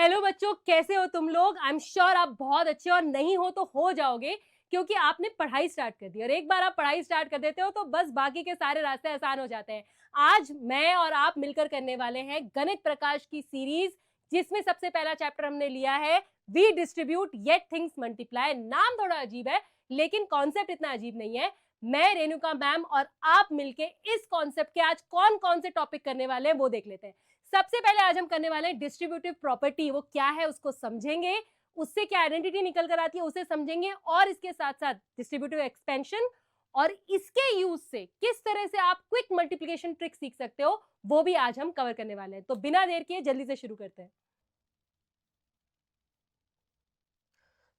Hello बच्चों, कैसे हो तुम लोग? आई एम श्योर आप बहुत अच्छे और नहीं हो तो हो जाओगे, क्योंकि आपने पढ़ाई स्टार्ट कर दी और एक बार आप पढ़ाई स्टार्ट कर देते हो तो बस बाकी के सारे रास्ते आसान हो जाते हैं। आज मैं और आप मिलकर करने वाले हैं गणित प्रकाश की सीरीज, जिसमें सबसे पहला चैप्टर हमने लिया है we distribute yet things multiply. नाम थोड़ा अजीब है लेकिन कॉन्सेप्ट इतना अजीब नहीं है। मैं रेणुका मैम और आप मिलके इस कॉन्सेप्ट के आज कौन कौन से टॉपिक करने वाले हैं वो देख लेते हैं। सबसे पहले आज हम करने वाले हैं डिस्ट्रीब्यूटिव प्रॉपर्टी। वो क्या है उसको समझेंगे, उससे क्या आइडेंटिटी निकल कर आती है उसे समझेंगे, और इसके साथ साथ डिस्ट्रीब्यूटिव एक्सपेंशन और इसके यूज से किस तरह से आप क्विक मल्टीप्लिकेशन ट्रिक सीख सकते हो वो भी आज हम कवर करने वाले हैं। तो बिना देर किए जल्दी से शुरू करते हैं।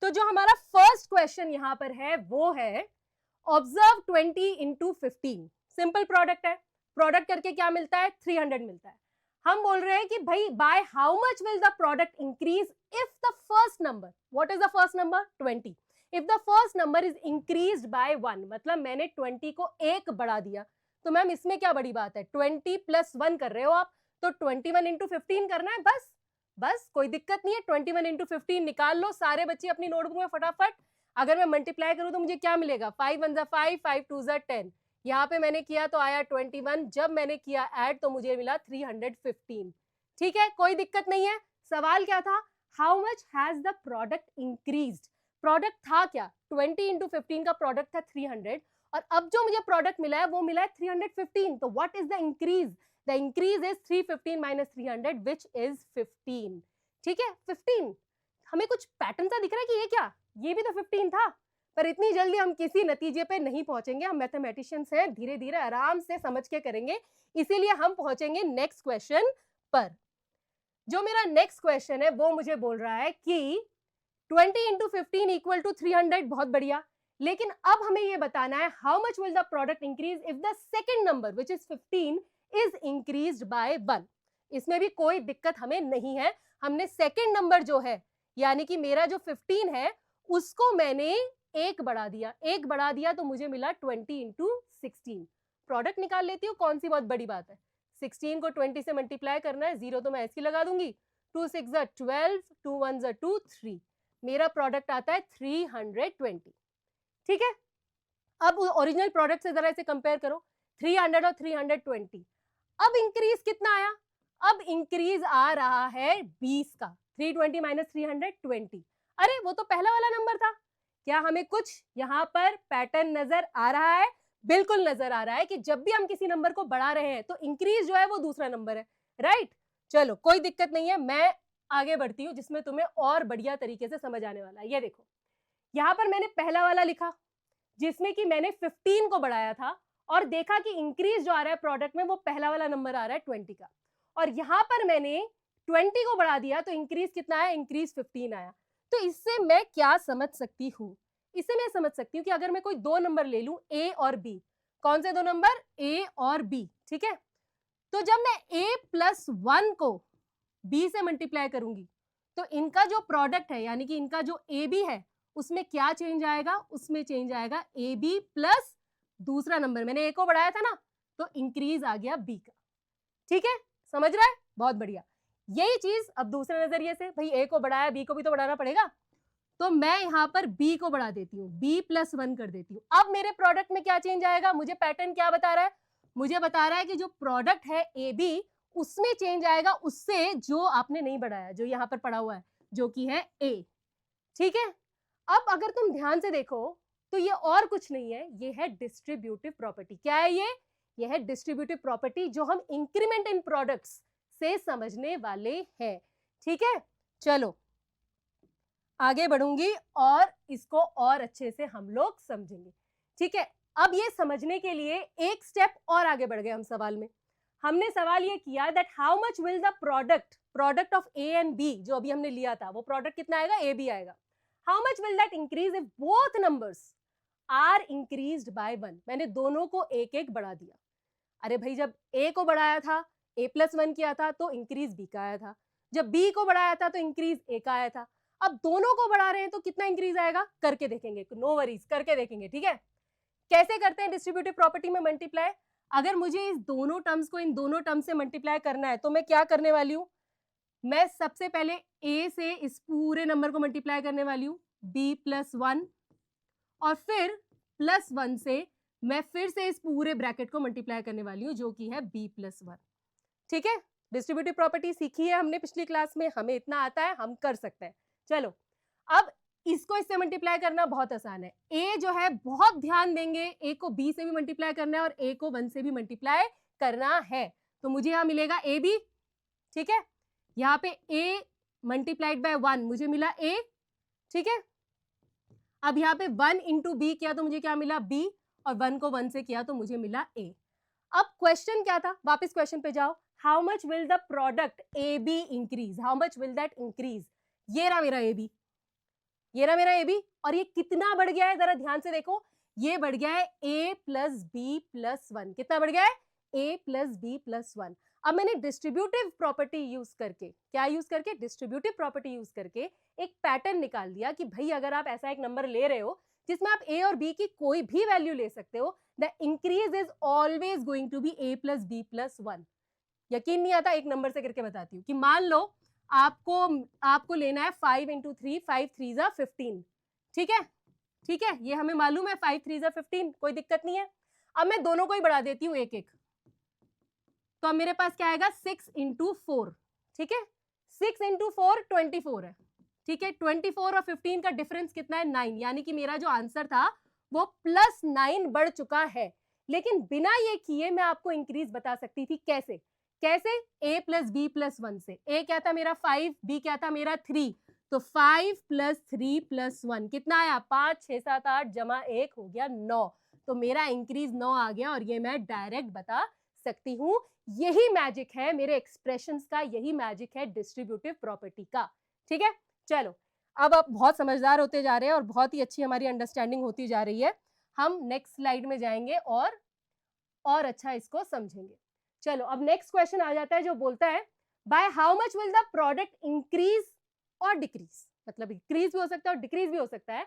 तो जो हमारा फर्स्ट क्वेश्चन यहां पर है वो है ऑब्जर्व 20 इंटू 15। सिंपल प्रोडक्ट है, प्रोडक्ट करके क्या मिलता है? 300 मिलता है। हम बोल रहे हैं कि भाई by how much will the product increase if the first number, what is the first number? 20। If the first number is increased by 1, मतलब मैंने 20 को एक बढ़ा दिया। तो मैम इसमें क्या बड़ी बात है? 20 प्लस 1 कर रहे हो आप, तो 21 इंटू 15 करना है। बस बस कोई दिक्कत नहीं है। 21 इंटू 15 निकाल लो सारे बच्चे अपनी नोटबुक में फटाफट। अगर मैं मल्टीप्लाई करूं तो मुझे क्या मिलेगा? 5 1 जा 5, 5 2 जा 10। यहाँ पे मैंने किया तो आया 21, जब मैंने किया ऐड तो मुझे मिला 315। ठीक है, कोई दिक्कत नहीं है। सवाल क्या था? How much has the product increased. Product था क्या? 20 इंटू 15 का प्रोडक्ट था 300, और अब जो मुझे प्रोडक्ट मिला है वो मिला है 315। तो what is the increase? The increase is 315 minus 300 which is 15। ठीक है, 15। हमें कुछ पैटर्न सा दिख रहा है कि ये क्या, ये भी तो 15 था। पर इतनी जल्दी हम किसी नतीजे पे नहीं पहुंचेंगे, हम मैथमेटिशियंस हैं, धीरे धीरे आराम से समझ के करेंगे। इसीलिए हम पहुंचेंगे नेक्स्ट क्वेश्चन पर। जो मेरा नेक्स्ट क्वेश्चन है वो मुझे बोल रहा है कि 20 इंटू 15 इक्वल टू 300। बहुत बढ़िया, लेकिन अब हमें ये बताना है how much will the product increase if the second number which is 15 is increased by 1। इसमें भी कोई दिक्कत हमें नहीं है। हमने सेकेंड नंबर जो है, यानी कि मेरा जो 15 है, उसको मैंने एक बढ़ा दिया। एक बढ़ा दिया तो मुझे मिला 20 इंटू 16। प्रोडक्ट निकाल लेती हूँ, कौन सी बहुत बड़ी बात है। 16 को 20 से मल्टीप्लाई करना है, जीरो तो मैं ऐसी लगा दूंगी। 2 6 जा 12, 2 1 जा 2, 3। मेरा प्रोडक्ट आता है 320। ठीक है, अब ओरिजिनल प्रोडक्ट से जरा इसे कंपेयर करो, 300 और 320। अब इंक्रीज कितना आया? अब इंक्रीज आ रहा है 20 का। 320 माइनस 320। अरे वो तो पहला वाला नंबर था। क्या हमें कुछ यहाँ पर पैटर्न नजर आ रहा है? बिल्कुल नजर आ रहा है कि जब भी हम किसी नंबर को बढ़ा रहे हैं तो इंक्रीज जो है वो दूसरा नंबर है, राइट? चलो कोई दिक्कत नहीं है, मैं आगे बढ़ती हूँ जिसमें तुम्हें और बढ़िया तरीके से समझ आने वाला है। ये देखो, यहाँ पर मैंने पहला वाला लिखा जिसमें कि मैंने 15 को बढ़ाया था और देखा कि इंक्रीज जो आ रहा है प्रोडक्ट में वो पहला वाला नंबर आ रहा है 20 का, और यहां पर मैंने 20 को बढ़ा दिया तो इंक्रीज कितना आया? इंक्रीज 15 आया। तो इससे मैं क्या समझ सकती हूँ? इससे मैं समझ सकती हूँ कि अगर मैं कोई दो नंबर ले लूं, ए और बी। कौन से दो नंबर? ए और बी। ठीक है, तो जब मैं ए प्लस 1 को बी से मल्टीप्लाई करूंगी तो इनका जो प्रोडक्ट है, यानी कि इनका जो ए बी है, उसमें क्या चेंज आएगा? उसमें चेंज आएगा ए बी प्लस दूसरा नंबर, मैंने ए को बढ़ाया था ना, तो इंक्रीज आ गया बी का। ठीक है, समझ रहा है? बहुत बढ़िया। यही चीज अब दूसरे नजरिए से, भाई ए को बढ़ाया, बी को भी तो बढ़ाना पड़ेगा, तो मैं यहां पर बी को बढ़ा देती हूँ, बी प्लस 1 कर देती हूँ। अब मेरे प्रोडक्ट में क्या चेंज आएगा? मुझे पैटर्न क्या बता रहा है? मुझे बता रहा है कि जो प्रोडक्ट है ए बी, उसमें चेंज आएगा उससे जो आपने नहीं बढ़ाया, जो यहां पर पड़ा हुआ है, जो कि है ए। ठीक है, अब अगर तुम ध्यान से देखो तो ये और कुछ नहीं है, ये है डिस्ट्रीब्यूटिव प्रॉपर्टी। क्या है ये? ये है डिस्ट्रीब्यूटिव प्रॉपर्टी, जो हम इंक्रीमेंट इन प्रोडक्ट्स से समझने वाले हैं। ठीक है, चलो आगे बढ़ूंगी और इसको और अच्छे से हम लोग समझेंगे। ठीक है, अब ये समझने के लिए एक स्टेप और आगे बढ़ गए हम सवाल में। हमने सवाल ये किया that how much will the product of a and b, जो अभी हमने लिया था वो प्रोडक्ट कितना आएगा? ए बी आएगा। How much will that increase if both numbers are increased by 1। मैंने दोनों को एक एक बढ़ा दिया। अरे भाई, जब ए को बढ़ाया था, ए प्लस 1 किया था तो इंक्रीज बी का आया था। जब बी को बढ़ाया था तो इंक्रीज ए का आया था। अब दोनों को बढ़ा रहे हैं तो कितना इंक्रीज आएगा? करके देखेंगे, नो वरीज, करके देखेंगे। ठीक है, कैसे करते हैं डिस्ट्रीब्यूटिव प्रॉपर्टी में मल्टीप्लाई? अगर मुझे इस दोनों टर्म्स को इन दोनों टर्म्स से मल्टीप्लाई करना है तो मैं क्या करने वाली हूँ? मैं सबसे पहले a से इस पूरे नंबर को मल्टीप्लाई करने वाली हूँ b+1, और फिर +1 से मैं फिर से इस पूरे ब्रैकेट को मल्टीप्लाई करने वाली हूँ जो कि है b+1। ठीक है, डिस्ट्रीब्यूटिव प्रॉपर्टी सीखी है हमने पिछली क्लास में, हमें इतना आता है, हम कर सकते हैं। चलो अब इसको इससे मल्टीप्लाई करना बहुत आसान है। a जो है बहुत ध्यान देंगे, a को b से भी मल्टीप्लाई करना है और a को 1 से भी मल्टीप्लाई करना है, तो मुझे यहाँ मिलेगा ab। ठीक है, यहाँ पे a मल्टीप्लाइड बाय 1 मुझे मिला a। ठीक है, अब यहाँ पे 1 इंटू b किया तो मुझे क्या मिला b, और 1 को 1 से किया तो मुझे मिला a। अब क्वेश्चन क्या था, वापस क्वेश्चन पे जाओ, how much will the product A be increase, how much will that increase. ये रहा मेरा ए बी, ये रहा मेरा ए बी, और ये कितना बढ़ गया है जरा ध्यान से देखो, ये बढ़ गया है a+b+1। कितना बढ़ गया है, a+b+1। अब मैंने डिस्ट्रीब्यूटिव प्रॉपर्टी यूज करके, क्या यूज करके, डिस्ट्रीब्यूटिव प्रॉपर्टी यूज करके एक पैटर्न निकाल दिया कि भाई अगर आप ऐसा एक नंबर ले रहे हो जिसमें आप a और b की कोई भी वैल्यू ले सकते हो, the increase is always going to be a+b+1। यकीन नहीं आता, एक नंबर से करके बताती हूँ कि मान लो आपको लेना है 5 इंटू 3, 5 3 जा 15। ठीक है, ठीक है, ये हमें मालूम है 5 3 जा 15, कोई दिक्कत नहीं है। अब मैं दोनों को ही बढ़ा देती हूँ एक एक, तो अब मेरे पास क्या आएगा 6 इंटू 4। ठीक है, 6 इंटू 4 24 है। ठीक है, 24 और 15 का डिफरेंस कितना है, 9, यानी कि मेरा जो आंसर था वो +9 बढ़ चुका है। लेकिन बिना ये किए मैं आपको इंक्रीज बता सकती थी, कैसे कैसे, a+b+1 से। a क्या था मेरा 5, b क्या था मेरा 3, तो 5 + 3 + 1 कितना आया, 5 6 7 8 जमा 1 हो गया 9, तो मेरा इंक्रीज 9 आ गया, और ये मैं डायरेक्ट बता सकती हूँ। यही मैजिक है मेरे एक्सप्रेशंस का, यही मैजिक है डिस्ट्रीब्यूटिव प्रॉपर्टी का। ठीक है, चलो अब आप बहुत समझदार होते जा रहे हैं और बहुत ही अच्छी हमारी अंडरस्टैंडिंग होती जा रही है। हम नेक्स्ट स्लाइड में जाएंगे और अच्छा इसको समझेंगे। चलो अब नेक्स्ट क्वेश्चन आ जाता है जो बोलता है by how much will the product increase और डिक्रीज, मतलब इंक्रीज भी हो सकता है और डिक्रीज भी हो सकता है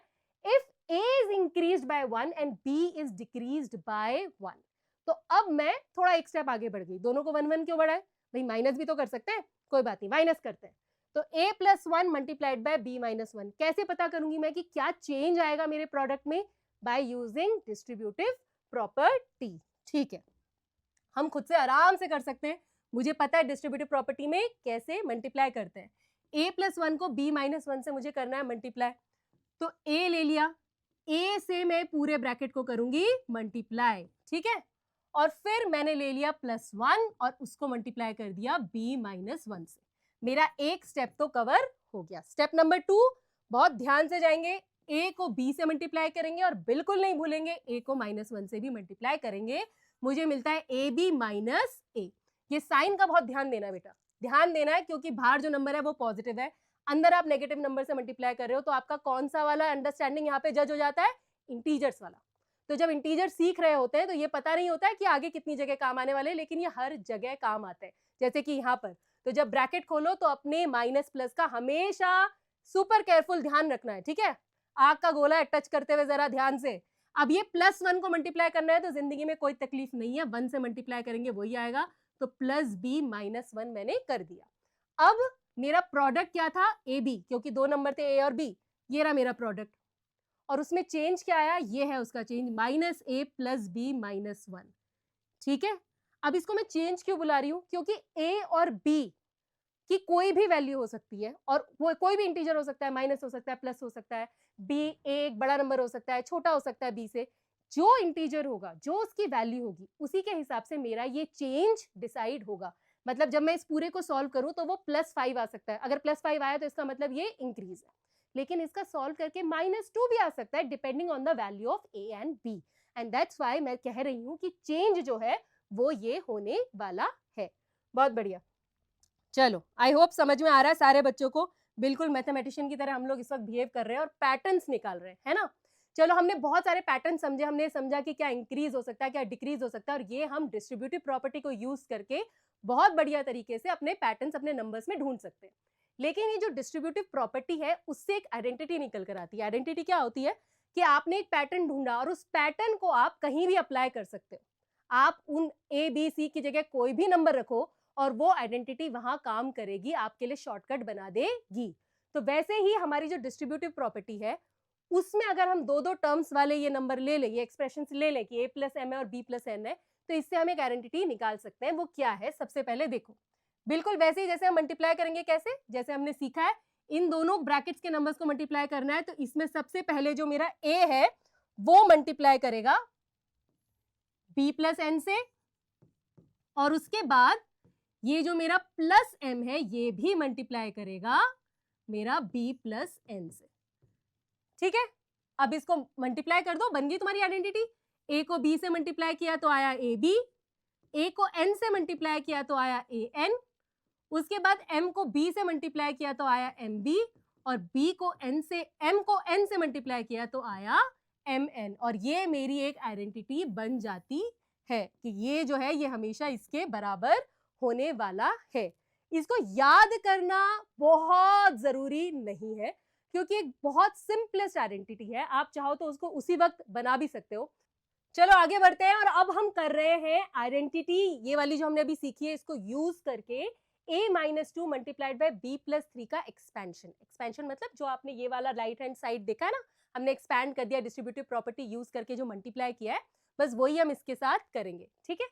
if a is increased by 1 and b is decreased by 1। तो अब मैं थोड़ा एक स्टेप आगे बढ़ गई, दोनों को 1 1 क्यों बढ़ाए भाई, माइनस भी तो कर सकते हैं, कोई बात नहीं माइनस करते हैं। तो a+1 मल्टीप्लाइड बाय b-1, कैसे पता करूंगी मैं कि क्या चेंज आएगा मेरे प्रोडक्ट में, बाय यूजिंग डिस्ट्रीब्यूटिव प्रॉपर्टी। ठीक है, हम खुद से आराम से कर सकते हैं, मुझे पता है डिस्ट्रीब्यूटिव प्रॉपर्टी में कैसे मल्टीप्लाई करते हैं। a+1 को b-1 से मुझे करना है मल्टीप्लाई, तो a ले लिया, a से मैं पूरे ब्रैकेट को करूंगी मल्टीप्लाई। ठीक है, और फिर मैंने ले लिया +1 और उसको मल्टीप्लाई कर दिया b-1 से। मेरा एक स्टेप तो कवर हो गया। स्टेप नंबर 2, बहुत ध्यान से जाएंगे, a को b से मल्टीप्लाई करेंगे और बिल्कुल नहीं भूलेंगे a को -1 से भी मल्टीप्लाई करेंगे, मुझे मिलता है ab माइनस a। ये साइन का बहुत ध्यान देना बेटा, ध्यान देना है, क्योंकि बाहर जो नंबर है वो पॉजिटिव है, अंदर आप नेगेटिव नंबर से मल्टीप्लाई कर रहे हो, तो आपका कौन सा वाला अंडरस्टैंडिंग यहाँ पे जज हो जाता है, इंटीजर्स वाला। तो जब इंटीजर सीख रहे होते हैं तो ये पता नहीं होता है कि आगे कितनी जगह काम आने वाले, लेकिन ये हर जगह काम आता है। जैसे कि यहाँ पर, तो जब ब्रैकेट खोलो तो अपने माइनस प्लस का हमेशा सुपर केयरफुल ध्यान रखना है। ठीक है, आग का गोला टच करते हुए जरा ध्यान से। अब ये +1 को मल्टीप्लाई करना है तो जिंदगी में कोई तकलीफ नहीं है, 1 से मल्टीप्लाई करेंगे वही आएगा, तो +b-1 मैंने कर दिया। अब मेरा प्रोडक्ट क्या था, ए बी, क्योंकि 2 नंबर थे ए और बी, ये रहा मेरा प्रोडक्ट, और उसमें चेंज क्या आया, ये है उसका चेंज, -a + b-1। ठीक है, अब इसको मैं चेंज क्यों बुला रही हूं, क्योंकि a और b की कोई भी वैल्यू हो सकती है, और वो कोई भी इंटीजर हो सकता है, माइनस हो सकता है, प्लस हो सकता है, b एक बड़ा नंबर हो सकता है, छोटा हो सकता है b से। जो इंटीजर होगा, जो उसकी वैल्यू होगी, उसी के हिसाब से मेरा ये चेंज डिसाइड होगा। मतलब जब मैं इस पूरे को सॉल्व करूं तो वो +5 आ सकता है, अगर +5 आया तो इसका मतलब ये इंक्रीज है, लेकिन इसका सॉल्व करके -2 भी आ सकता है, depending on the value of a and b, and that's why मैं कह रही हूं कि चेंज जो है वो ये होने वाला है। बहुत बढ़िया, चलो आई होप समझ में आ रहा है सारे बच्चों को, बिल्कुल मैथमेटिशियन की तरह हम लोग इस वक्त बिहेव कर रहे हैं और पैटर्न्स निकाल रहे हैं, है ना। चलो हमने बहुत सारे पैटर्न समझे, हमने समझा कि क्या इंक्रीज हो सकता है, क्या डिक्रीज हो सकता है, और ये हम डिस्ट्रीब्यूटिव प्रॉपर्टी को यूज करके बहुत बढ़िया तरीके से अपने पैटर्न्स अपने नंबर्स में ढूंढ सकते हैं। लेकिन ये जो डिस्ट्रीब्यूटिव प्रॉपर्टी है उससे एक आइडेंटिटी निकल कर आती है। आइडेंटिटी क्या होती है कि आपने एक पैटर्न ढूंढा और उस पैटर्न को आप कहीं भी अप्लाई कर सकते हो। आप उन a b c की जगह कोई भी नंबर रखो और वो आइडेंटिटी वहां काम करेगी, आपके लिए शॉर्टकट बना देगी। तो वैसे ही हमारी जो डिस्ट्रीब्यूटिव प्रॉपर्टी है उसमें अगर हम दो दो टर्म्स वाले ये नंबर ले लें, ये एक्सप्रेशन ले लें कि a प्लस एम है और b प्लस एन है, तो इससे हम एक आइडेंटिटी निकाल सकते हैं। वो क्या है? सबसे पहले देखो, बिल्कुल वैसे ही जैसे हम मल्टीप्लाई करेंगे, कैसे? जैसे हमने सीखा है इन दोनों ब्रैकेट्स के नंबर्स को मल्टीप्लाई करना है, तो इसमें सबसे पहले जो मेरा a है वो मल्टीप्लाई करेगा b प्लस एन से, और उसके बाद ये जो मेरा प्लस m है ये भी मल्टीप्लाई करेगा मेरा b प्लस एन से। ठीक है, अब इसको मल्टीप्लाई कर दो, बन गई तुम्हारी आइडेंटिटी। a को b से मल्टीप्लाई किया तो आया ab, a को n से मल्टीप्लाई किया तो आया an, उसके बाद m को b से मल्टीप्लाई किया तो आया mb, और b को n से m को n से मल्टीप्लाई किया तो आया mn, और ये मेरी एक आइडेंटिटी बन जाती है कि ये जो है ये हमेशा इसके बराबर होने वाला है। इसको याद करना बहुत जरूरी नहीं है क्योंकि एक बहुत सिंपलेस्ट आइडेंटिटी है, आप चाहो तो उसको उसी वक्त बना भी सकते हो। चलो आगे बढ़ते हैं, और अब हम कर रहे हैं आइडेंटिटी, ये वाली जो हमने अभी सीखी है इसको यूज करके a minus two multiplied by b plus three का एक्सपेंशन। एक्सपेंशन मतलब जो आपने ये वाला राइट हैंड साइड देखा है ना, हमने एक्सपैंड कर दिया डिस्ट्रीब्यूटिव प्रॉपर्टी यूज करके जो मल्टीप्लाई किया है, बस वही हम इसके साथ करेंगे। ठीक है,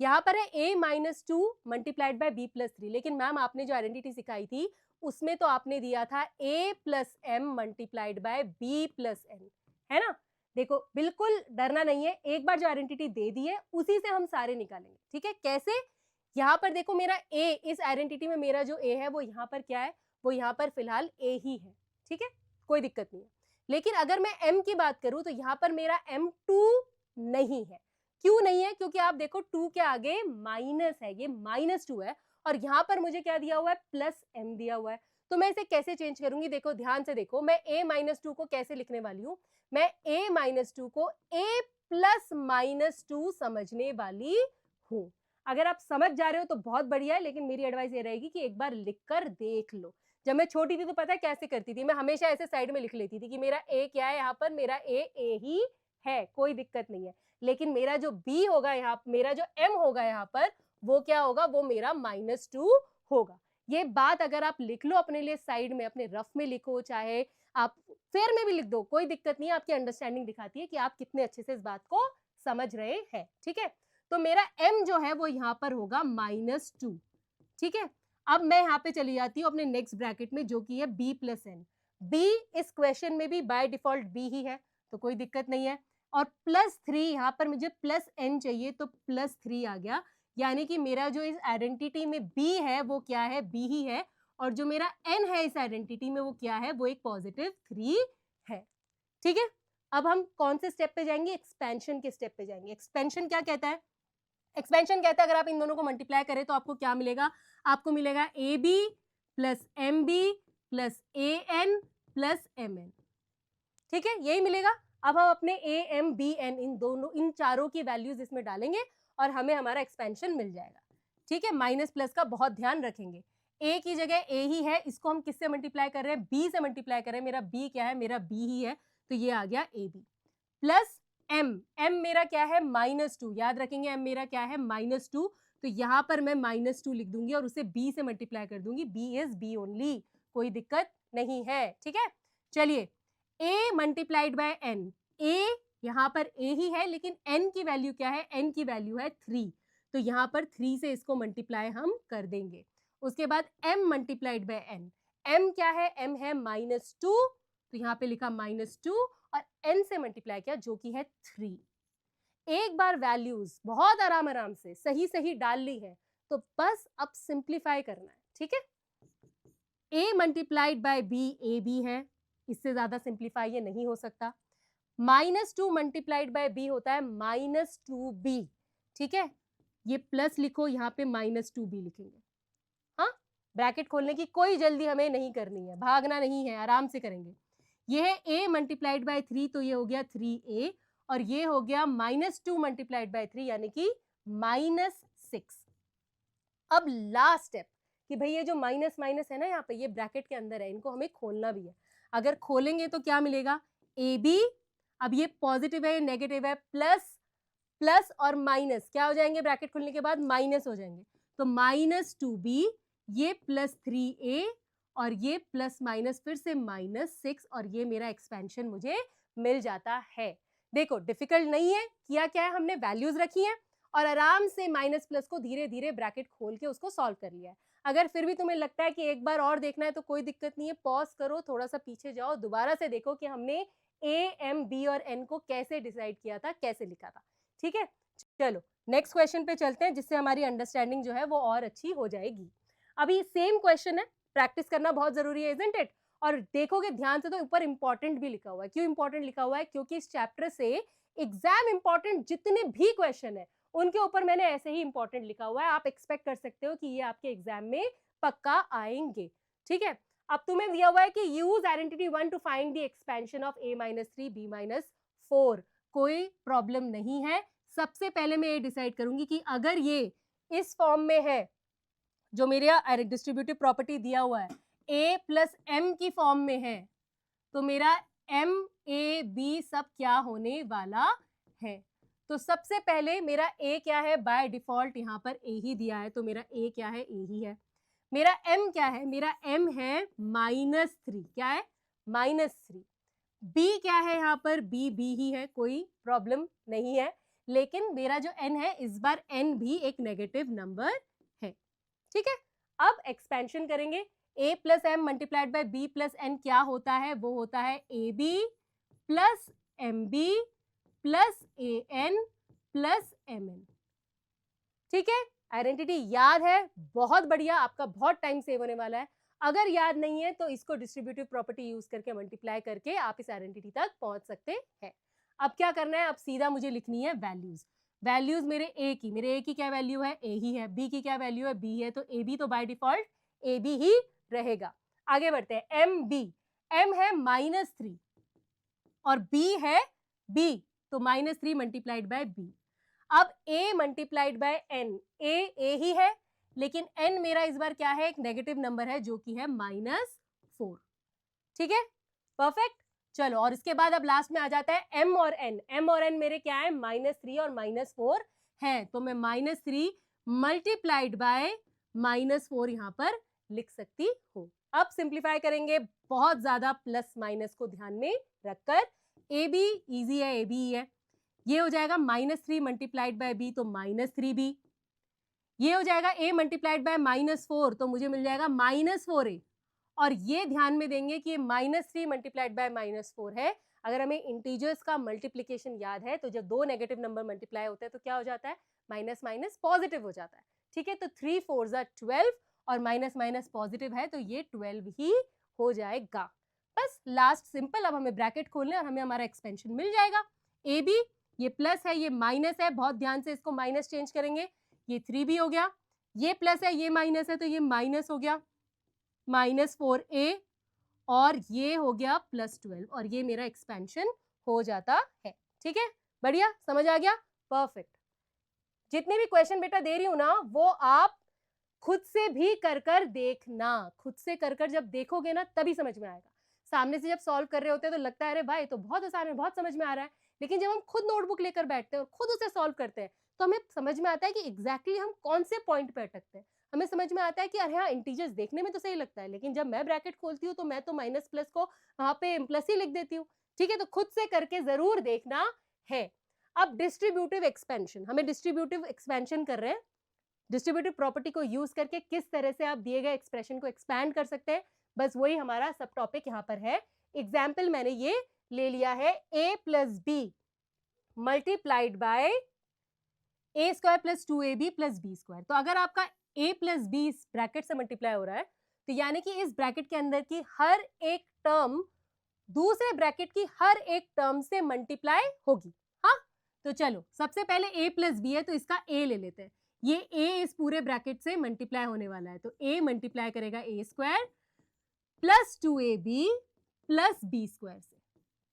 यहाँ पर है a minus two multiplied by b plus three, लेकिन मैम आपने जो आइडेंटिटी सिखाई थी उसमें तो आपने दिया था a plus m multiplied by b plus n, है ना। देखो बिल्कुल डरना नहीं है, एक बार जो आइडेंटिटी दे दी है उसी से हम सारे निकालेंगे। ठीक है, कैसे? यहाँ पर देखो मेरा a, इस आइडेंटिटी में मेरा जो a है वो यहाँ पर क्या है, वो यहाँ पर फिलहाल a ही है। ठीक है, कोई दिक्कत नहीं है। लेकिन अगर मैं m की बात करूं तो यहाँ पर मेरा m2 नहीं है। क्यों नहीं है? क्योंकि आप देखो 2 के आगे माइनस है, ये -2 है, और यहाँ पर मुझे क्या दिया हुआ है? प्लस m दिया हुआ है। तो मैं इसे कैसे चेंज करूंगी? देखो ध्यान से देखो, मैं a माइनस टू को कैसे लिखने वाली हूँ, मैं a माइनस टू को a प्लस माइनस टू समझने वाली हूँ। अगर आप समझ जा रहे हो तो बहुत बढ़िया है, लेकिन मेरी एडवाइस ये रहेगी कि एक बार लिख कर देख लो। जब मैं छोटी थी तो पता है कैसे करती थी, मैं हमेशा ऐसे साइड में लिख लेती थी कि मेरा a क्या है, यहाँ पर मेरा a ही है, कोई दिक्कत नहीं है। लेकिन मेरा जो b होगा यहाँ, मेरा जो m होगा यहाँ पर, वो क्या होगा? वो मेरा -2 होगा। ये बात अगर आप लिख लो अपने लिए साइड में, अपने रफ में लिखो, चाहे आप फेयर में भी लिख दो, कोई दिक्कत नहीं है। आपकी अंडरस्टैंडिंग दिखाती है कि आप कितने अच्छे से इस बात को समझ रहे हैं। ठीक है, तो मेरा m जो है वो यहाँ पर होगा -2। ठीक है, अब मैं यहाँ पे चली जाती हूँ अपने नेक्स्ट ब्रैकेट में जो कि है b प्लस एन। b इस क्वेश्चन में भी बाय डिफॉल्ट b ही है, तो कोई दिक्कत नहीं है। और +3 यहाँ पर मुझे प्लस n चाहिए, तो +3 आ गया, यानी कि मेरा जो इस आइडेंटिटी में b है वो क्या है? b ही है, और जो मेरा n है इस आइडेंटिटी में वो क्या है? वो एक पॉजिटिव 3 है। ठीक है, अब हम कौन से स्टेप पे जाएंगे? एक्सपेंशन के स्टेप पे जाएंगे। एक्सपेंशन क्या कहता है? एक्सपेंशन कहता है अगर आप इन दोनों को मल्टीप्लाई करें तो आपको क्या मिलेगा? आपको मिलेगा ab plus mb plus an plus mn। ठीक है, यही मिलेगा। अब हम अपने a m b n इन चारों की वैल्यूज इसमें डालेंगे और हमें हमारा एक्सपेंशन मिल जाएगा। ठीक है, माइनस प्लस का बहुत ध्यान रखेंगे। a की जगह a ही है, इसको हम किससे मल्टीप्लाई कर रहे हैं? b से मल्टीप्लाई कर रहे हैं। मेरा b क्या है? मेरा b ही है, तो ये आ गया ab प्लस m मेरा क्या है? -2। याद रखेंगे m मेरा क्या है? -2। तो यहाँ पर मैं -2 लिख दूंगी और उसे b से मल्टीप्लाई कर दूंगी। b इज b ओनली, कोई दिक्कत नहीं है। ठीक है, चलिए a multiplied by n, a यहाँ पर a ही है, लेकिन n की वैल्यू क्या है? n की वैल्यू है 3, तो यहाँ पर 3 से इसको मल्टीप्लाई हम कर देंगे। उसके बाद m multiplied by n, m क्या है? m है -2, तो यहाँ पे लिखा -2 और n से मल्टीप्लाई किया जो कि है 3। एक बार वैल्यूज बहुत आराम से सही सही डाल ली है तो बस अब सिंप्लीफाई करना है। ठीक है, a multiplied by b a b है, इससे ज्यादा सिंप्लीफाई ये नहीं हो सकता। -2 मल्टीप्लाइड बाय b होता है -2b। ठीक है, ये प्लस लिखो, यहाँ पे -2b लिखेंगे। हाँ, ब्रैकेट खोलने की कोई जल्दी हमें नहीं करनी है, भागना नहीं है, आराम से करेंगे। ये है a मल्टीप्लाइड बाय 3, तो ये हो गया 3a, और ये हो गया -2 मल्टीप्लाइड बाय 3 यानी कि -6। अब लास्ट स्टेप कि भाई ये जो माइनस माइनस है ना यहाँ पे, ये ब्रैकेट के अंदर है, इनको हमें खोलना भी है। अगर खोलेंगे तो क्या मिलेगा? ab, अब ये पॉजिटिव है, नेगेटिव है, प्लस प्लस और माइनस क्या हो जाएंगे? ब्रैकेट खुलने के बाद माइनस हो जाएंगे। तो -2b, ये +3a और ये प्लस माइनस फिर से -6 और ये मेरा एक्सपेंशन मुझे मिल जाता है। देखो डिफिकल्ट नहीं है, किया क्या है हमने, वैल्यूज रखी हैं और आराम से माइनस प्लस को धीरे धीरे ब्रैकेट खोल के उसको सॉल्व कर लिया है। अगर फिर भी तुम्हें लगता है कि एक बार और देखना है तो कोई दिक्कत नहीं है, पॉज करो, थोड़ा सा पीछे जाओ, दोबारा से देखो कि हमने ए, एम, बी और एन को कैसे डिसाइड किया था, कैसे लिखा था। ठीक है, चलो नेक्स्ट क्वेश्चन पे चलते हैं, जिससे हमारी अंडरस्टैंडिंग जो है वो और अच्छी हो जाएगी। अभी सेम क्वेश्चन है, प्रैक्टिस करना बहुत जरूरी है, इजंट इट? और देखोगे ध्यान से तो ऊपर इंपॉर्टेंट भी लिखा हुआ है। क्यों इंपॉर्टेंट लिखा हुआ है? क्योंकि इस चैप्टर से एग्जाम इंपॉर्टेंट जितने भी क्वेश्चन है उनके ऊपर मैंने ऐसे ही इंपॉर्टेंट लिखा हुआ है। आप एक्सपेक्ट कर सकते हो कि ये आपके एग्जाम में पक्का आएंगे। ठीक है, अब तुम्हें दिया हुआ है कि use identity 1 to find the expansion of a-3 b-4। कोई प्रॉब्लम नहीं है। सबसे पहले मैं ये डिसाइड करूंगी कि अगर ये इस फॉर्म में है, जो मेरा डिस्ट्रीब्यूटिव प्रॉपर्टी दिया हुआ है a प्लस m की फॉर्म में है, तो मेरा m a b सब क्या होने वाला है। तो सबसे पहले मेरा a क्या है, बाय डिफॉल्ट यहाँ पर a ही दिया है, तो मेरा a क्या है, a ही है। मेरा m क्या है, मेरा m है -3, क्या है, -3। b क्या है यहाँ पर, b ही है, कोई प्रॉब्लम नहीं है। लेकिन मेरा जो n है, इस बार n भी एक नेगेटिव नंबर है। ठीक है, अब एक्सपेंशन करेंगे। a plus m multiplied by b plus n क्या होता है, वो होता है ab plus mb plus an plus mn। ठीक है, आइडेंटिटी याद है, बहुत बढ़िया, आपका बहुत टाइम सेव होने वाला है। अगर याद नहीं है तो इसको डिस्ट्रीब्यूटिव प्रॉपर्टी यूज करके मल्टीप्लाई करके आप इस आइडेंटिटी तक पहुंच सकते हैं। अब क्या करना है, अब सीधा मुझे लिखनी है वैल्यूज। वैल्यूज मेरे a की क्या वैल्यू है, a ही है। b की क्या वैल्यू है, b है, तो ab तो बाय डिफॉल्ट ab ही रहेगा। आगे बढ़ते हैं, m है -3 और b है b, तो -3 मल्टीप्लाइड बाय b। अब a multiplied by n, a ही है, लेकिन n मेरा इस बार क्या है, एक नेगेटिव नंबर है जो कि है -4। ठीक है, परफेक्ट। चलो, और इसके बाद अब लास्ट में आ जाता है m और n मेरे क्या है, -3 और -4 है, तो मैं -3 मल्टीप्लाइड बाय -4 यहां पर लिख सकती हूँ। अब सिंप्लीफाई करेंगे, बहुत ज्यादा प्लस माइनस को ध्यान में रखकर। ए बी इजी है, ए बी है, ये हो जाएगा -3 मल्टीप्लाइड बाय b, तो -3b। ये हो जाएगा a मल्टीप्लाइड बाय -4, तो मुझे मिल जाएगा -4a। और ये ध्यान में देंगे कि ये -3 मल्टीप्लाइड बाय -4 है। अगर हमें इंटीजर्स का मल्टीप्लिकेशन याद है, तो जब दो नेगेटिव नंबर मल्टीप्लाई होते हैं तो क्या हो जाता है, माइनस माइनस पॉजिटिव हो जाता है। ठीक है, तो 3 4 12 और माइनस माइनस पॉजिटिव है, तो ये 12 ही हो जाएगा। बस लास्ट सिंपल, अब हमें ब्रैकेट खोलना है और हमें हमारा एक्सपेंशन मिल जाएगा। ए बी, ये प्लस है, ये माइनस है, बहुत ध्यान से इसको माइनस चेंज करेंगे। ये 3b हो गया, ये प्लस है, ये माइनस है, तो ये माइनस हो गया, -4a, और ये हो गया +12, और ये मेरा एक्सपेंशन हो जाता है। ठीक है, बढ़िया, समझ आ गया, परफेक्ट। जितने भी क्वेश्चन बेटा दे रही हूं ना, वो आप खुद से भी कर देखना। खुद से कर जब देखोगे ना, तभी समझ में आएगा। सामने से जब सॉल्व कर रहे होते हैं तो लगता है अरे भाई तो बहुत आसान है, बहुत समझ में आ रहा है, लेकिन जब हम खुद नोटबुक लेकर बैठते हैं और खुद उसे सॉल्व करते हैं तो हमें समझ में आता है कि एग्जैक्टली हम कौन से पॉइंट पे अटकते हैं। हमें समझ में आता है कि अरे हाँ, इंटीजर्स देखने में तो सही लगता है, लेकिन जब मैं ब्रैकेट खोलती हूँ तो मैं तो माइनस प्लस को वहां पे प्लस ही लिख देती हूँ। ठीक है, तो खुद से करके जरूर देखना है। अब डिस्ट्रीब्यूटिव एक्सपेंशन, हमें डिस्ट्रीब्यूटिव एक्सपेंशन कर रहे हैं। डिस्ट्रीब्यूटिव प्रॉपर्टी को यूज करके किस तरह से आप दिए गए एक्सप्रेशन को एक्सपैंड कर सकते हैं, बस वही हमारा सब टॉपिक यहाँ पर है। एग्जाम्पल मैंने ये ले लिया है, a plus b multiplied by a square plus 2ab plus b square. तो अगर आपका a प्लस बी इस ब्रैकेट से मल्टीप्लाई हो रहा है, तो यानी कि इस ब्रैकेट के अंदर की हर एक टर्म दूसरे ब्रैकेट की हर एक टर्म से मल्टीप्लाई होगी। हाँ, तो चलो सबसे पहले a प्लस बी है, तो इसका a ले लेते हैं। ये a इस पूरे ब्रैकेट से मल्टीप्लाई होने वाला है, तो a मल्टीप्लाई करेगा a square plus 2ab plus b square से।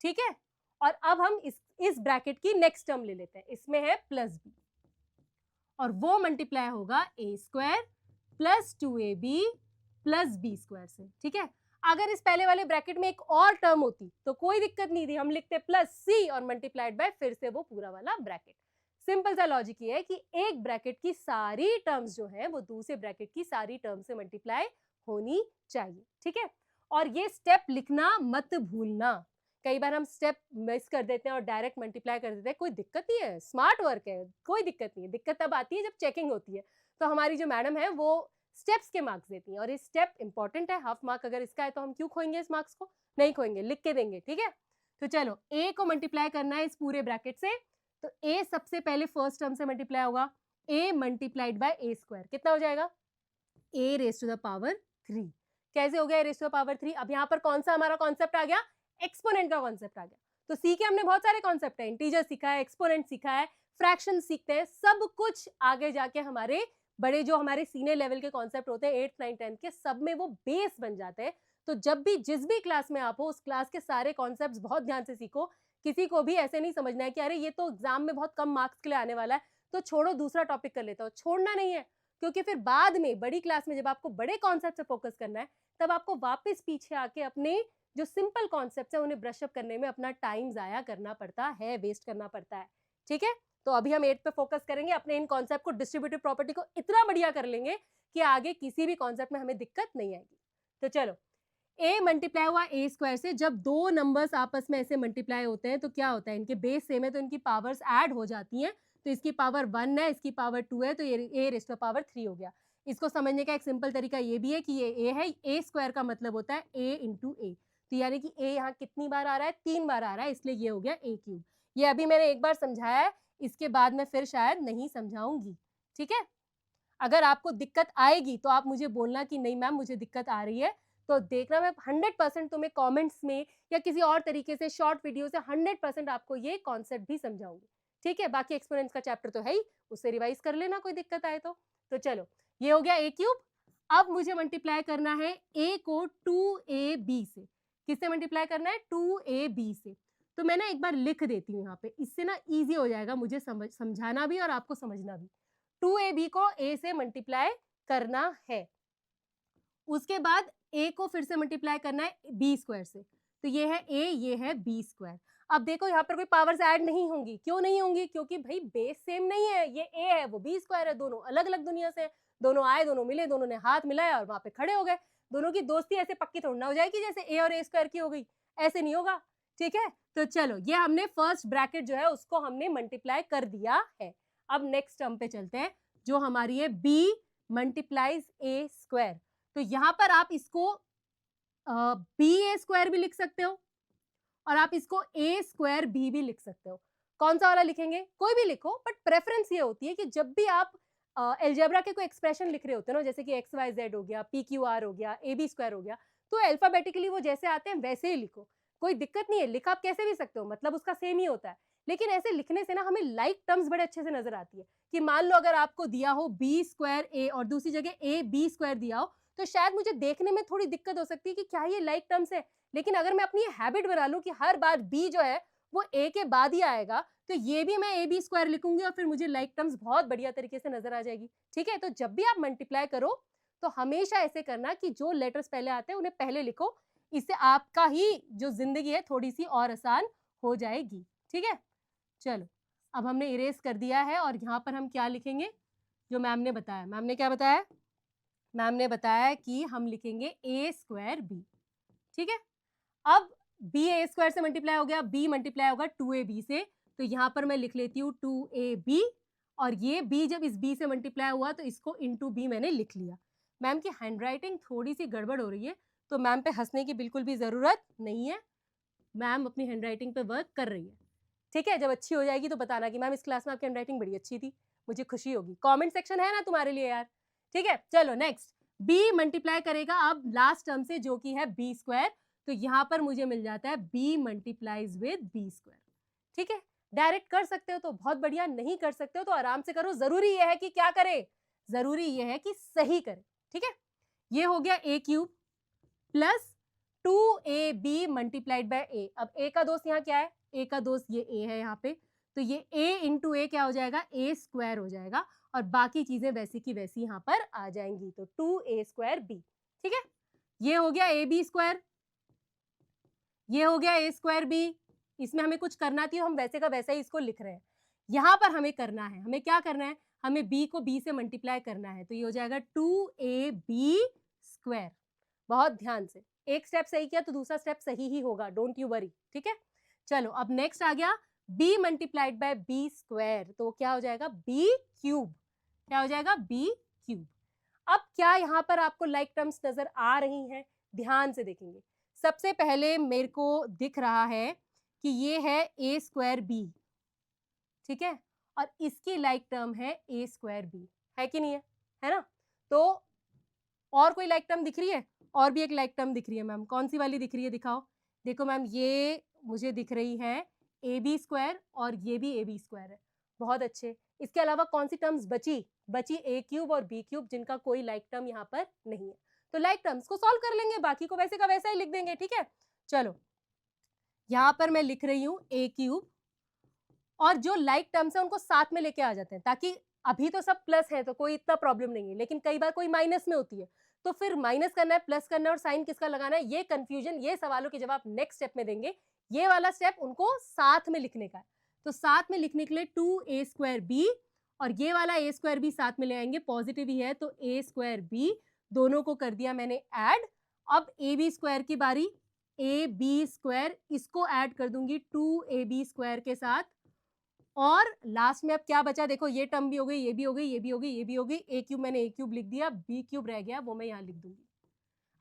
ठीक है, और अब हम इस ब्रैकेट की नेक्स्ट टर्म ले लेते हैं, इसमें है प्लस b, और वो मल्टीप्लाई होगा a square plus 2ab plus b square से। ठीक है, अगर इस पहले वाले ब्रैकेट में एक और टर्म होती तो कोई दिक्कत नहीं थी, हम लिखते प्लस c और मल्टीप्लाइड बाय फिर से वो पूरा वाला ब्रैकेट। सिंपल सा लॉजिक ये है कि एक ब्रैकेट की सारी टर्म्स जो है वो दूसरे ब्रैकेट की सारी टर्म्स से मल्टीप्लाई होनी चाहिए, ठीक है। और ये स्टेप लिखना मत भूलना, कई बार हम स्टेप मिस कर देते हैं और डायरेक्ट मल्टीप्लाई कर देते हैं, कोई दिक्कत नहीं है, स्मार्ट वर्क है, कोई दिक्कत नहीं है। दिक्कत तब आती है जब चेकिंग होती है, तो हमारी जो मैडम है वो स्टेप्स के मार्क्स देती हैं और ये स्टेप इंपॉर्टेंट है, हाफ मार्क अगर इसका है तो हम क्यों खोएंगे इस मार्क्स को, नहीं खोएंगे, लिख के देंगे, ठीक है। तो चलो ए को मल्टीप्लाई करना है इस पूरे ब्रैकेट से, तो ए सबसे पहले फर्स्ट टर्म से मल्टीप्लाई होगा, ए मल्टीप्लाइड बाय ए स्क्वायर, कितना हो जाएगा, ए रेज टू द पावर 3। कैसे हो गया ए रेज टू द पावर 3? अब यहाँ पर कौन सा हमारा कॉन्सेप्ट आ गया, एक्सपोनेंट का कॉन्सेप्ट आ गया। तो सीखे हमने बहुत सारे कॉन्सेप्ट है, इंटीजर सीखा है, एक्सपोनेंट सीखा है, फ्रैक्शन सीखते हैं, सब कुछ आगे जाके हमारे बड़े जो हमारे सीनियर लेवल के कॉन्सेप्ट होते हैं 8th 9th 10th के, सब में वो बेस बन जाते हैं। तो जब भी जिस भी क्लास में आप हो उस क्लास के सारे कॉन्सेप्ट्स बहुत ध्यान से सीखो। किसी को भी ऐसे नहीं समझना है कि अरे ये तो एग्जाम में बहुत कम मार्क्स के लिए आने वाला है तो छोड़ो दूसरा टॉपिक कर लेता हो, छोड़ना नहीं है, क्योंकि फिर बाद में बड़ी क्लास में जब आपको बड़े कॉन्सेप्ट से फोकस करना है तब आपको वापस पीछे आके अपने जो सिंपल कॉन्सेप्ट है उन्हें ब्रश अप करने में अपना टाइम जाया करना पड़ता है, वेस्ट करना पड़ता है, ठीक है। तो अभी हम 8 पे फोकस करेंगे, अपने इन कॉन्सेप्ट को, डिस्ट्रीब्यूटिव प्रॉपर्टी को इतना बढ़िया कर लेंगे कि आगे किसी भी कॉन्सेप्ट में हमें दिक्कत नहीं आएगी। तो चलो, ए मल्टीप्लाई हुआ ए स्क्वायर से, जब दो नंबर्स आपस में ऐसे मल्टीप्लाई होते हैं तो क्या होता है, इनके बेस सेम है तो इनकी पावर्स ऐड हो जाती हैं। तो इसकी पावर 1 है, इसकी पावर 2 है, तो ये ए रेज़ टू द पावर 3 हो गया। इसको समझने का एक सिंपल तरीका ये भी है कि ये ए है, ए स्क्वायर का मतलब होता है ए इंटू ए, तो यानी कि ए यहाँ कितनी बार आ रहा है, 3 बार आ रहा है, इसलिए ये हो गया ए क्यूब। ये अभी मैंने एक बार समझाया है, इसके बाद मैं फिर शायद नहीं समझाऊंगी, ठीक है। अगर आपको दिक्कत आएगी तो आप मुझे बोलना कि नहीं मैम मुझे दिक्कत आ रही है, तो देखना मैं 100% तुम्हें कमेंट्स में या किसी और तरीके से शॉर्ट वीडियो से 100% आपको ये कॉन्सेप्ट भी समझाऊंगी, ठीक है। बाकी एक्सपोनेंट्स का चैप्टर तो है ही, उससे रिवाइज कर लेना कोई दिक्कत आए तो चलो, ये हो गया ए क्यूब। अब मुझे मल्टीप्लाई करना है ए को 2ab से, किससे मल्टीप्लाई करना है, 2ab से। तो मैं ना एक बार लिख देती हूँ यहाँ पे, इससे ना ईजी हो जाएगा मुझे समझाना भी और आपको समझना भी। 2ab को a से मल्टीप्लाई करना है, उसके बाद a को फिर से मल्टीप्लाई करना है b स्क्वायर से, तो ये है a, ये है b स्क्वायर। अब देखो यहाँ पर कोई पावर्स ऐड नहीं होंगी, क्यों नहीं होंगी, क्योंकि भाई बेस सेम नहीं है, ये a है वो b स्क्वायर है, दोनों अलग अलग दुनिया से, दोनों आए, दोनों मिले, दोनों ने हाथ मिलाया और वहां पे खड़े हो गए। दोनों की दोस्ती ऐसे पक्की थोड़ी ना हो जाएगी जैसे a और a स्क्वायर की हो गई, ऐसे नहीं होगा, ठीक है। तो चलो, ये हमने फर्स्ट ब्रैकेट जो है उसको हमने मल्टीप्लाई कर दिया है। अब नेक्स्ट टर्म पे चलते हैं, जो हमारी है b मल्टीप्लाइज a स्क्वायर। तो यहां पर आप इसको b a स्क्वायर भी लिख सकते हो और आप इसको a स्क्वायर b भी लिख सकते हो। कौन सा वाला लिखेंगे, कोई भी लिखो, बट प्रेफरेंस ये होती है कि जब भी आप एल्जेब्रा के कोई एक्सप्रेशन लिख रहे होते हैं ना, जैसे कि एक्स वाई जेड हो गया, पी क्यू आर हो गया, ए बी स्क्वायर हो गया, तो अल्फाबेटिकली वो जैसे आते हैं वैसे ही लिखो, कोई दिक्कत नहीं है, लिखा आप कैसे भी सकते हो, मतलब उसका सेम ही होता है। लेकिन ऐसे लिखने से ना हमें लाइक टर्म्स बड़े अच्छे से नजर आती है, कि मान लो अगर आपको दिया हो बी स्क्वायर ए और दूसरी जगह ए बी स्क्वायर दिया हो, तो शायद मुझे देखने में थोड़ी दिक्कत हो सकती है कि क्या ये लाइक टर्म्स है। लेकिन अगर मैं अपनी हैबिट बना लूं कि हर बार बी जो है वो ए के बाद ही आएगा, तो ये भी मैं ए बी स्क्वायर लिखूंगी और फिर मुझे लाइक टर्म्स बहुत बढ़िया तरीके से नजर आ जाएगी, ठीक है। तो जब भी आप मल्टीप्लाई करो तो हमेशा ऐसे करना कि जो लेटर्स पहले आते हैं उन्हें पहले लिखो, इससे आपका ही जो जिंदगी है थोड़ी सी और आसान हो जाएगी, ठीक है। चलो, अब हमने इरेज कर दिया है और यहाँ पर हम क्या लिखेंगे, जो मैम ने बताया, मैम ने क्या बताया, मैम ने बताया कि हम लिखेंगे ए स्क्वायर बी, ठीक है। अब बी ए स्क्वायर से मल्टीप्लाई हो गया, बी मल्टीप्लाई होगा 2ab से, तो यहाँ पर मैं लिख लेती हूँ 2ab, और ये b जब इस b से मल्टीप्लाई हुआ तो इसको इंटू b मैंने लिख लिया। मैम की हैंडराइटिंग थोड़ी सी गड़बड़ हो रही है, तो मैम पे हंसने की बिल्कुल भी ज़रूरत नहीं है, मैम अपनी हैंडराइटिंग पे वर्क कर रही है, ठीक है। जब अच्छी हो जाएगी तो बताना कि मैम इस क्लास में आपकी हैंडराइटिंग बड़ी अच्छी थी, मुझे खुशी होगी, कमेंट सेक्शन है ना तुम्हारे लिए यार, ठीक है। चलो नेक्स्ट, b मल्टीप्लाई करेगा अब लास्ट टर्म से जो कि है b स्क्वायर, तो यहाँ पर मुझे मिल जाता है b multiplies with b square, ठीक है। डायरेक्ट कर सकते हो तो बहुत बढ़िया, नहीं कर सकते हो तो आराम से करो, जरूरी यह है कि क्या करें, जरूरी यह है कि सही करें, ठीक है। ये हो गया a cube plus 2ab multiplied by a। अब a का दोस्त यहाँ क्या है, a का दोस्त ये a है यहाँ पे, तो ये a इंटू a क्या हो जाएगा, a स्क्वायर हो जाएगा, और बाकी चीजें वैसी की वैसी यहाँ पर आ जाएंगी, तो 2a स्क्वायर b, ठीक है। ये हो गया a b स्क्वायर, ये हो गया a स्क्वायर b, इसमें हमें कुछ करना थी, हम वैसे का वैसा ही इसको लिख रहे हैं। यहाँ पर हमें करना है, हमें क्या करना है, हमें b को b से मल्टीप्लाई करना है, तो ये हो जाएगा 2ab²। बहुत ध्यान से, एक स्टेप सही किया तो दूसरा स्टेप सही ही होगा, डोंट यू वरी, ठीक है। चलो अब नेक्स्ट आ गया b मल्टीप्लाइड बाय b², तो क्या हो जाएगा b³। क्या हो जाएगा b³। अब क्या यहाँ पर आपको लाइक टर्म्स नजर आ रही हैं? ध्यान से देखेंगे। सबसे पहले मेरे को दिख रहा है कि ये है a²b, ठीक है, और इसकी लाइक टर्म है a²b, है कि नहीं है ना? तो और कोई लाइक टर्म दिख रही है? और भी एक लाइक टर्म दिख रही है मैम, कौन सी वाली दिख रही है, दिखाओ। देखो मैम, ये मुझे दिख रही है ab² और ये भी ab² है। बहुत अच्छे। इसके अलावा कौन सी टर्म्स बची? बची a³ और b³ जिनका कोई लाइक टर्म यहाँ पर नहीं है। तो लाइक टर्म्स को सॉल्व कर लेंगे, बाकी को वैसे का वैसा ही लिख देंगे, ठीक है। चलो यहाँ पर मैं लिख रही हूँ a³ और जो लाइक टर्म्स है उनको साथ में लेके आ जाते हैं, ताकि अभी तो सब प्लस है तो कोई इतना प्रॉब्लम नहीं है, लेकिन कई बार कोई माइनस में होती है, तो फिर माइनस करना है, प्लस करना है और साइन किसका लगाना है, ये कंफ्यूजन, ये सवालों के जवाब नेक्स्ट स्टेप में देंगे। ये वाला स्टेप उनको साथ में लिखने का है, तो साथ में लिखने के लिए 2a²b और ये वाला a²b साथ में ले आएंगे, पॉजिटिव ही है तो a²b, दोनों को कर दिया मैंने ऐड। अब ab² की बारी, ab², इसको ऐड कर दूंगी 2ab² के साथ, और लास्ट में अब क्या बचा, देखो ये टर्म भी हो गई, ये भी हो गई, ये भी हो गई, ये भी हो गई, a³ मैंने a³ लिख दिया, b³ रह गया, वो मैं यहाँ लिख दूंगी।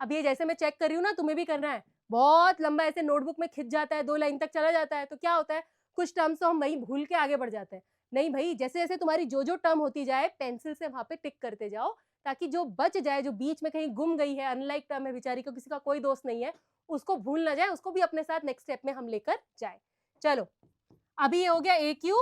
अब ये जैसे मैं चेक कर रही हूँ ना, तुम्हें भी करना है, बहुत लंबा ऐसे नोटबुक में खिंच जाता है, 2 लाइन तक चला जाता है, तो क्या होता है, कुछ टर्म्स तो हम वही भूल के आगे बढ़ जाते हैं। नहीं भाई, जैसे जैसे तुम्हारी जो जो टर्म होती जाए, पेंसिल से वहां पे टिक करते जाओ, ताकि जो बच जाए, जो बीच में कहीं गुम गई है, अनलाइक टर्म है, बेचारी को किसी का कोई दोस्त नहीं है, उसको भूल ना जाए, उसको भी अपने साथ नेक्स्ट स्टेप में हम लेकर जाए। चलो अभी ये हो गया a³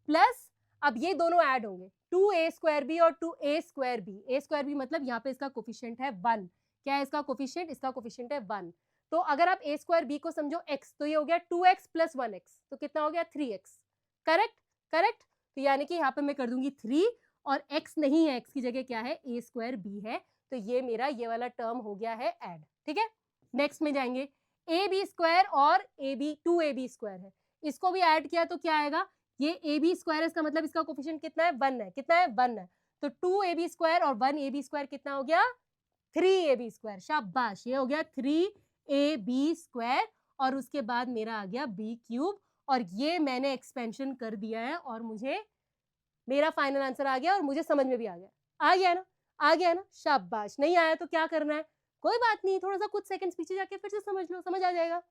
प्लस, अब ये दोनों ऐड होंगे 2a²b और 2a²b। a²b मतलब यहाँ पे इसका कोफिशिएंट है 1। क्या है इसका कोफिशिएंट? इसका कोफिशिएंट है 1। तो अगर आप a²b को समझो x, तो ये हो गया 2x प्लस 1x, तो कितना हो गया 3x। Correct, correct. तो यानी कि यहाँ पे मैं कर दूंगी 3 और x नहीं है, x की जगह क्या है, a²b है, तो ये मेरा ये वाला टर्म हो गया है ऐड, ठीक है। नेक्स्ट में जाएंगे, ab² और 2ab² है, इसको भी ऐड किया तो क्या आएगा, ये ab² इसका मतलब इसका कोफिशिएंट कितना है, 1 है, कितना है, 1 है, तो 2ab² और 1ab² कितना हो गया, 3ab²। शाबाश, ये हो गया 3ab² और उसके बाद मेरा आ गया b³ और ये मैंने एक्सपेंशन कर दिया है और मुझे मेरा फाइनल आंसर आ गया और मुझे समझ में भी आ गया। आ गया ना, आ गया ना, शाबाश। नहीं आया तो क्या करना है, कोई बात नहीं, थोड़ा सा कुछ सेकंड्स पीछे जाके फिर से समझ लो, समझ आ जाएगा।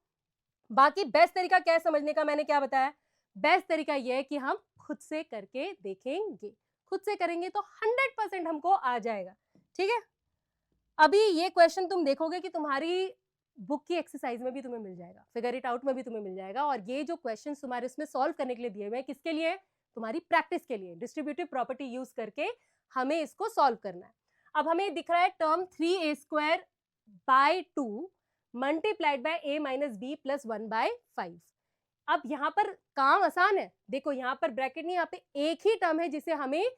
बाकी बेस्ट तरीका क्या है समझने का, मैंने क्या बताया, बेस्ट तरीका ये है कि हम खुद से करके देखेंगे, खुद से करेंगे तो 100% हमको आ जाएगा, ठीक है। अभी ये क्वेश्चन तुम देखोगे कि तुम्हारी बुक की एक्सरसाइज में भी तुम्हें मिल जाएगा, फिगर इट आउट में भी तुम्हें मिल जाएगा, और ये जो क्वेश्चन तुम्हारे उसमें सॉल्व करने के लिए दिए हुए हैं, किसके लिए, तुम्हारी प्रैक्टिस के लिए, डिस्ट्रीब्यूटिव प्रॉपर्टी यूज करके हमें इसको सॉल्व करना है। अब हमें दिख रहा है term 3a²/2 multiplied by a minus b plus 1/5। अब यहाँ पर काम आसान है, देखो यहाँ पर ब्रैकेट नहीं, यहाँ पे एक ही टर्म है जिसे हमें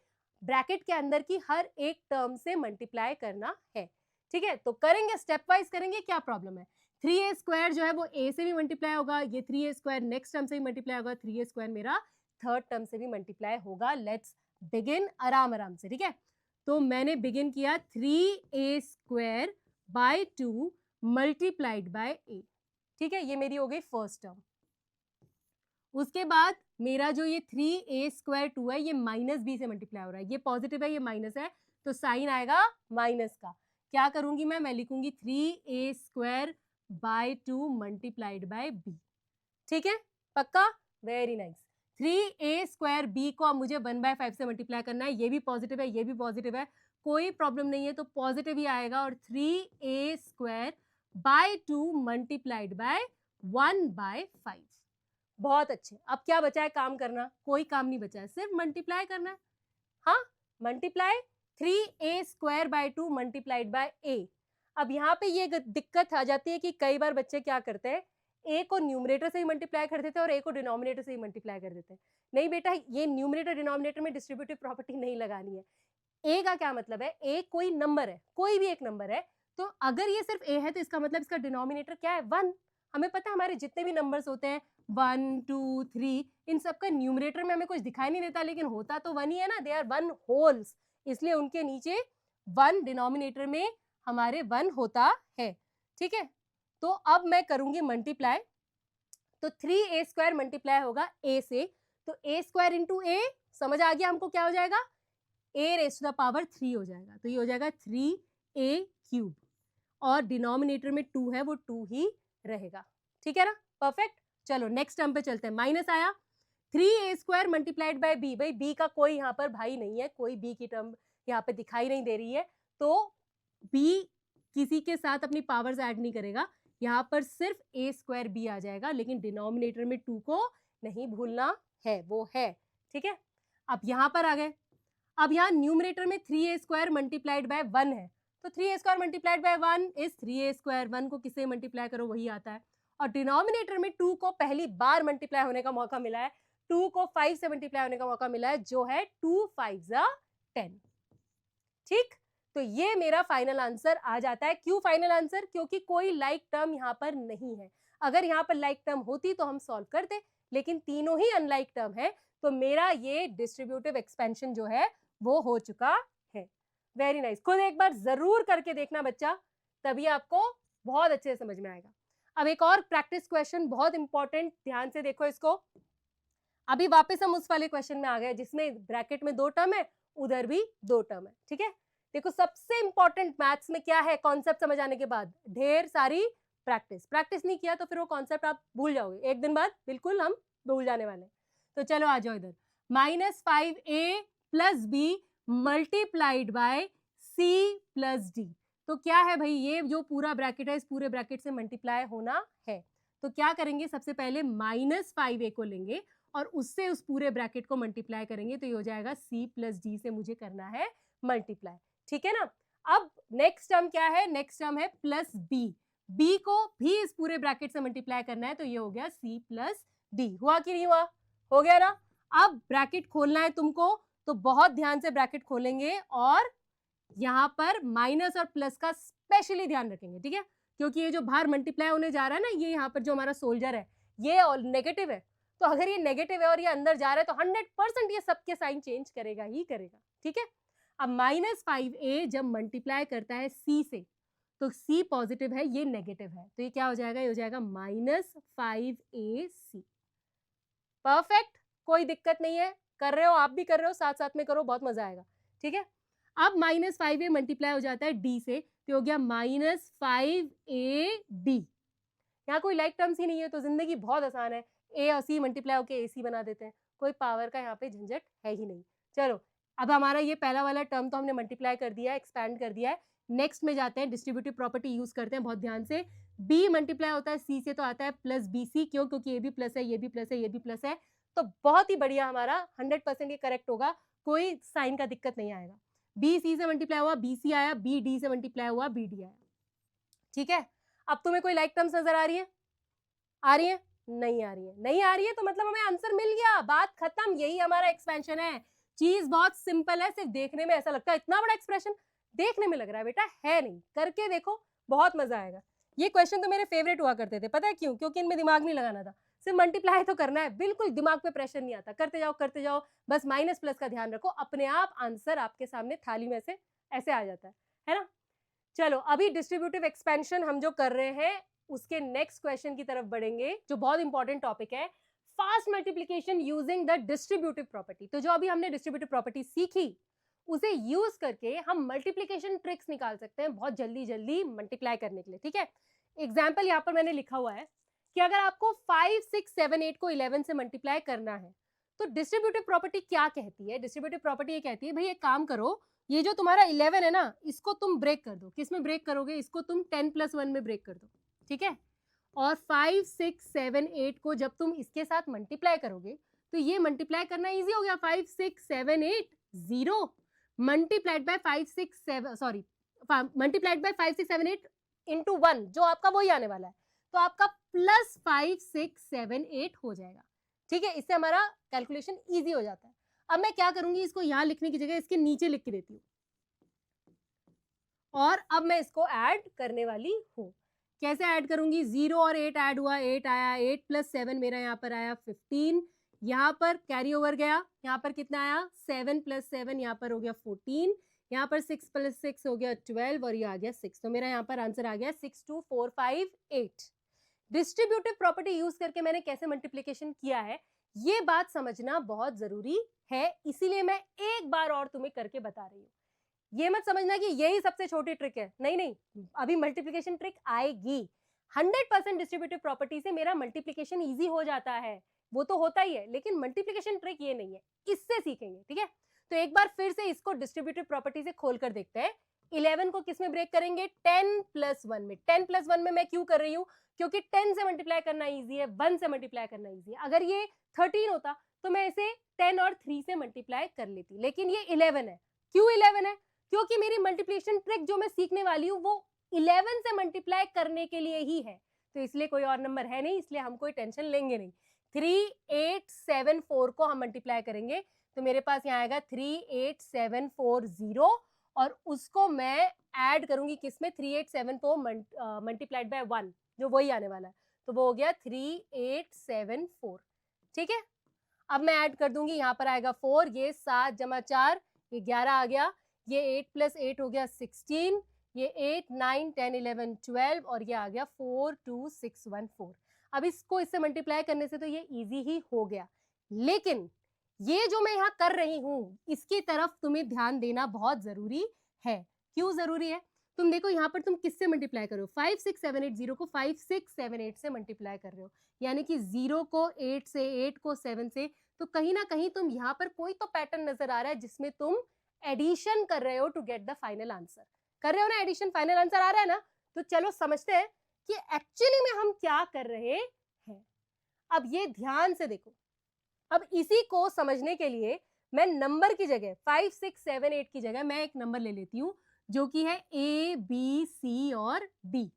ब्रैकेट के अंदर की हर एक टर्म से मल्टीप्लाई करना है, ठीक है। तो करेंगे, स्टेप वाइज करेंगे, क्या प्रॉब्लम है। 3a² जो है वो a से भी मल्टीप्लाई होगा, ये 3a² नेक्स्ट टर्म से भी मल्टीप्लाई होगा, 3a² मेरा थर्ड टर्म से भी मल्टीप्लाई होगा। लेट्स बिगिन, आराम आराम से, ठीक है। तो मैंने बिगिन किया 3a²/2 मल्टीप्लाइड बाय a, ठीक है, ये मेरी हो गई फर्स्ट टर्म। उसके बाद मेरा जो ये 3a²2 है, ये माइनस b से मल्टीप्लाई हो रहा है, ये पॉजिटिव है, ये माइनस है, तो साइन आएगा माइनस का। क्या करूंगी मैं लिखूंगी 3a²/2 मल्टीप्लाइड बाय b, ठीक है, पक्का, वेरी नाइस। 3a²b को अब मुझे 1/5 से मल्टीप्लाई करना है, ये भी पॉजिटिव है, ये भी पॉजिटिव है, कोई प्रॉब्लम नहीं है, तो पॉजिटिव ही आएगा, और 3a²/2 मल्टीप्लाइड बाय 1/5। बहुत अच्छे। अब क्या बचा है काम करना, कोई काम नहीं बचा है, सिर्फ मल्टीप्लाई करना है। हाँ, multiply 3a²/2 multiplied by a। अब यहाँ पे ये दिक्कत आ जाती है कि कई बार बच्चे क्या करते हैं, a को न्यूमरेटर से ही मल्टीप्लाई कर देते हैं और a को डिनोमिनेटर से ही मल्टीप्लाई कर देते हैं। नहीं बेटा, ये न्यूमरेटर डिनोमिनेटर में डिस्ट्रीब्यूटिव प्रॉपर्टी नहीं लगानी है। a का क्या मतलब है, a कोई नंबर है, कोई भी एक नंबर है, तो अगर ये सिर्फ a है तो इसका मतलब इसका डिनोमिनेटर क्या है, 1। हमें पता है हमारे जितने भी नंबर्स होते हैं 1 2 3, इन सबका न्यूमरेटर में हमें कुछ दिखाई नहीं देता, लेकिन होता तो 1 ही है ना, दे आर 1 होल्स, इसलिए उनके नीचे 1 डिनोमिनेटर में हमारे 1 होता है। ठीक है, तो अब मैं करूंगी मल्टीप्लाई, तो 3a स्क्वायर मल्टीप्लाई होगा a से, तो a स्क्वायर इंटू a, समझ आ गया हमको क्या हो जाएगा, a raise to the power 3 हो जाएगा, तो ये हो जाएगा 3a क्यूब, और डिनोमिनेटर में 2 है वो 2 ही रहेगा। ठीक है ना, परफेक्ट। चलो नेक्स्ट टर्म पे चलते हैं, माइनस आया, 3a square multiplied by b, भाई b का कोई यहाँ पर भाई नहीं है, कोई b की टर्म यहाँ पे दिखाई नहीं दे रही है, तो b किसी के साथ अपनी पावर्स ऐड नहीं करेगा, यहाँ पर सिर्फ a स्क्वायर b आ जाएगा, लेकिन डिनोमिनेटर में 2 को नहीं भूलना है, वो है। ठीक है, अब यहाँ पर आ गए, अब यहाँ न्यूमरेटर में 3a स्क्वायर मल्टीप्लाइड बाय 1 है, तो 3a square multiplied by 1 is 3a square, 1 को किससे मल्टीप्लाई करो वही आता है, और डिनोमिनेटर में 2 को पहली बार मल्टीप्लाई होने का मौका मिला है, 2 को 5 से मल्टीप्लाई होने का मौका मिला है, जो है 2 5 10। ठीक, तो ये मेरा फाइनल आंसर आ जाता है। क्यों फाइनल आंसर, क्योंकि कोई लाइक टर्म यहाँ पर नहीं है, अगर यहाँ पर लाइक टर्म होती तो हम सॉल्व करते, लेकिन तीनों ही अनलाइक टर्म है, तो मेरा ये डिस्ट्रीब्यूटिव एक्सपेंशन जो है वो हो चुका है। वेरी नाइस, खुद एक बार जरूर करके देखना बच्चा, तभी आपको बहुत अच्छे से समझ में आएगा। अब एक और प्रैक्टिस क्वेश्चन बहुत इंपॉर्टेंट, ध्यान से देखो इसको। अभी वापस हम उस वाले क्वेश्चन में आ गए जिसमें ब्रैकेट में 2 टर्म है, उधर भी 2 टर्म है। ठीक है, देखो सबसे इंपॉर्टेंट मैथ्स में क्या है, कॉन्सेप्ट समझ आने के बाद ढेर सारी प्रैक्टिस, प्रैक्टिस नहीं किया तो फिर वो कॉन्सेप्ट आप भूल जाओगे, एक दिन बाद बिल्कुल हम भूल जाने वाले। तो चलो आ जाओ इधर, -5a plus b multiplied by c plus d, तो क्या है भाई, ये जो पूरा ब्रैकेट है इस पूरे ब्रैकेट से मल्टीप्लाई होना है, तो क्या करेंगे, सबसे पहले -5a को लेंगे और उससे उस पूरे ब्रैकेट को मल्टीप्लाई करेंगे, तो ये हो जाएगा c प्लस डी से मुझे करना है मल्टीप्लाई। ठीक है ना, अब नेक्स्ट टर्म क्या है, नेक्स्ट टर्म है प्लस b को भी इस पूरे ब्रैकेट से मल्टीप्लाई करना है, तो ये हो गया c प्लस डी। हुआ कि नहीं हुआ, हो गया ना। अब ब्रैकेट खोलना है तुमको, तो बहुत ध्यान से ब्रैकेट खोलेंगे और यहाँ पर माइनस और प्लस का स्पेशली ध्यान रखेंगे। ठीक है, क्योंकि ये जो बाहर मल्टीप्लाई होने जा रहा है ना, ये यहाँ पर जो हमारा सोल्जर है ये नेगेटिव है, तो अगर ये नेगेटिव है और ये अंदर जा रहा है तो 100% ये सबके साइन चेंज करेगा ही करेगा। ठीक है, अब -5a जब मल्टीप्लाई करता है c से, तो c पॉजिटिव है, ये नेगेटिव है, तो ये क्या हो जाएगा, ये हो जाएगा -5ac। परफेक्ट, कोई दिक्कत नहीं है, कर रहे हो आप भी कर रहे हो, साथ साथ में करो, बहुत मजा आएगा। ठीक है, अब -5a मल्टीप्लाई हो जाता है d से, तो हो गया -5ad। यहाँ कोई लाइक टर्म्स ही नहीं है, तो जिंदगी बहुत आसान है, a और c मल्टीप्लाई होकर ac बना देते हैं, कोई पावर का यहाँ पे झंझट है ही नहीं। चलो, अब हमारा ये पहला वाला टर्म तो हमने मल्टीप्लाई कर दिया है, एक्सपैंड कर दिया है, नेक्स्ट में जाते हैं, डिस्ट्रीब्यूटिव प्रॉपर्टी यूज करते हैं बहुत ध्यान से। b मल्टीप्लाई होता है c से, तो आता है प्लस bc, क्यों, क्योंकि ये भी प्लस है, ये भी प्लस है, ये भी प्लस है, तो बहुत ही बढ़िया, हमारा 100% ये करेक्ट होगा, कोई साइन का दिक्कत नहीं आएगा। b c से मल्टीप्लाई हुआ bc आया, b d से मल्टीप्लाई हुआ bd आया। ठीक है, अब तुम्हें कोई लाइक टर्म्स नजर आ रही है, आ रही है, नहीं आ रही है, नहीं आ रही है, तो मतलब हमें आंसर मिल गया, बात खत्म, यही हमारा एक्सपेंशन है। चीज बहुत सिंपल है, सिर्फ देखने में ऐसा लगता है इतना बड़ा एक्सप्रेशन, देखने में लग रहा है बेटा, है नहीं, करके देखो, बहुत मजा आएगा। ये क्वेश्चन तो मेरे फेवरेट हुआ करते थे, पता है क्यों, क्योंकि इनमें दिमाग नहीं लगाना था, सिर्फ मल्टीप्लाई तो करना है, बिल्कुल दिमाग पे प्रेशर नहीं आता, करते जाओ, बस माइनस प्लस का ध्यान रखो, अपने आप आंसर आपके सामने थाली में से ऐसे आ जाता है ना। चलो, अभी डिस्ट्रीब्यूटिव एक्सपेंशन हम जो कर रहे हैं उसके नेक्स्ट क्वेश्चन की तरफ बढ़ेंगे, जो बहुत इंपॉर्टेंट टॉपिक है, fast multiplication using the distributive property. तो जो अभी हमने डिस्ट्रीब्यूटिव प्रॉपर्टी सीखी, उसे यूज करके हम मल्टीप्लिकेशन ट्रिक्स निकाल सकते हैं बहुत जल्दी जल्दी मल्टीप्लाई करने के लिए। ठीक है, एग्जाम्पल यहाँ पर मैंने लिखा हुआ है कि अगर आपको 5 6 7 8 को 11 से मल्टीप्लाई करना है, तो डिस्ट्रीब्यूटिव प्रॉपर्टी क्या कहती है, डिस्ट्रीब्यूटिव प्रॉपर्टी ये कहती है, भाई एक काम करो, ये जो तुम्हारा 11 है ना, इसको तुम ब्रेक कर दो, किस में ब्रेक करोगे, इसको तुम 10 + 1 में ब्रेक कर दो। ठीक है, और 5 6 7 8 को जब तुम इसके साथ मल्टीप्लाई करोगे, तो ये मल्टीप्लाई करना इजी हो गया, 5 6 7 8 0 multiplied by 5 6 7 sorry multiplied by 5 6 7 8 into 1, जो आपका वही आने वाला है, तो आपका +5 6 7 8 हो जाएगा। ठीक है, इससे हमारा कैलकुलेशन इजी हो जाता है। अब मैं क्या करूंगी, इसको यहां लिखने की जगह इसके नीचे लिख के देती हूँ, और अब मैं इसको ऐड करने वाली हूं। कैसे ऐड करूंगी, 0 और 8 ऐड हुआ, 8 आया, 8 प्लस 7 मेरा यहाँ पर आया 15, यहाँ पर कैरी ओवर गया, यहाँ पर कितना आया 7 प्लस 7 यहाँ पर हो गया 14, यहाँ पर 6 प्लस 6 हो गया 12 और ये आ गया 6, तो मेरा यहाँ पर आंसर आ गया 6 2 4 5 8। डिस्ट्रीब्यूटिव प्रॉपर्टी यूज करके मैंने कैसे मल्टीप्लिकेशन किया है ये बात समझना बहुत जरूरी है, इसीलिए मैं एक बार और तुम्हें करके बता रही हूँ। ये मत समझना कि यही सबसे छोटी ट्रिक है, नहीं नहीं, अभी मल्टीप्लिकेशन ट्रिक आएगी। 100% डिस्ट्रीब्यूटिव प्रॉपर्टी से मेरा मल्टीप्लिकेशन इजी हो जाता है, वो तो होता ही है, लेकिन मल्टीप्लिकेशन ट्रिक ये नहीं है, इससे सीखेंगे, ठीक है। तो एक बार फिर से इसको डिस्ट्रीब्यूटिव प्रॉपर्टी से खोल कर देखते हैं। 11 को किस में ब्रेक करेंगे, 10 प्लस 1 में। 10 प्लस 1 में मैं क्यों कर रही हूँ, क्योंकि 10 से मल्टीप्लाई करना इजी है, 1 से मल्टीप्लाई करना इजी है। अगर ये 13 होता तो मैं इसे 10 और 3 से मल्टीप्लाई कर लेती, लेकिन ये 11 है। क्यों 11 है, क्योंकि मेरी मल्टीप्लिकेशन ट्रिक जो मैं सीखने वाली हूँ वो 11 से मल्टीप्लाई करने के लिए ही है, तो इसलिए कोई और नंबर है नहीं, इसलिए हम कोई टेंशन लेंगे नहीं। 3874 को हम मल्टीप्लाई करेंगे तो मेरे पास यहाँ आएगा 38740 और उसको मैं ऐड करूंगी किसमें, 3874 मल्टीप्लाइड बाय 1 जो वही आने वाला है, तो वो हो गया 3874, ठीक है। अब मैं ऐड कर दूंगी, यहाँ पर आएगा 4, ये 7 जमा 4 ये 11 आ गया, ये 8 प्लस 8 हो गया 16, ये 8 9 10 11 12 और ये आ गया 42614। अब इसको इससे मल्टीप्लाई करने से तो ये इजी ही हो गया, लेकिन ये जो मैं यहाँ कर रही हूँ इसकी तरफ तुम्हें ध्यान देना बहुत जरूरी है। क्यों जरूरी है, तुम देखो यहाँ पर तुम किससे मल्टीप्लाई कर रहे हो, 5 6 7 8 0 को 5 6 7 8 से मल्टीप्लाई कर रहे हो, यानी कि 0 को 8 से, 8 को 7 से, तो कहीं ना कहीं तुम यहाँ पर कोई तो पैटर्न नजर आ रहा है जिसमें तुम एडिशन कर रहे हो to get the final answer. कर रहे हो ना एडिशन, फाइनल आंसर आ रहा है ना, तो चलो समझते हैं कि एक्चुअली में हम क्या कर रहे हैं। अब ये ध्यान से देखो, अब इसी को समझने के लिए मैं नंबर की जगह 5 6 7 8 की जगह मैं एक नंबर ले लेती हूँ जो कि है A B C और D।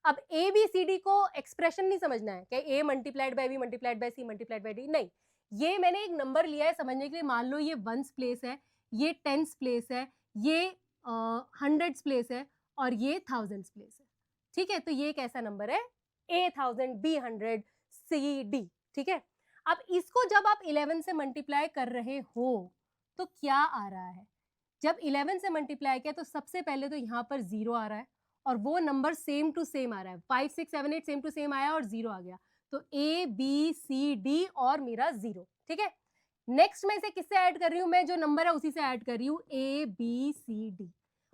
अब A B C D को एक्सप्रेशन नहीं समझना है कि A multiplied by B multiplied by C multiplied by D, नहीं, ये मैंने एक नंबर लिया है समझने के लिए। मान लो ये 1s प्लेस है, ये 10s प्लेस है, ये 100s प्लेस है और ये 1000s प्लेस है, ठीक है। तो ये एक ऐसा नंबर है A 1000 B 100 C D, ठीक है। अब इसको जब आप 11 से मल्टीप्लाई कर रहे हो तो क्या आ रहा है, जब 11 से मल्टीप्लाई किया तो सबसे पहले तो यहाँ पर 0 आ रहा है और वो नंबर सेम टू सेम आ रहा है, 5 6 7 8 सेम टू सेम आया और 0 आ गया, तो A B C D और मेरा 0, ठीक है। नेक्स्ट मैं इसे किससे ऐड कर रही हूँ, मैं जो नंबर है उसी से ऐड कर रही हूँ, A B C D,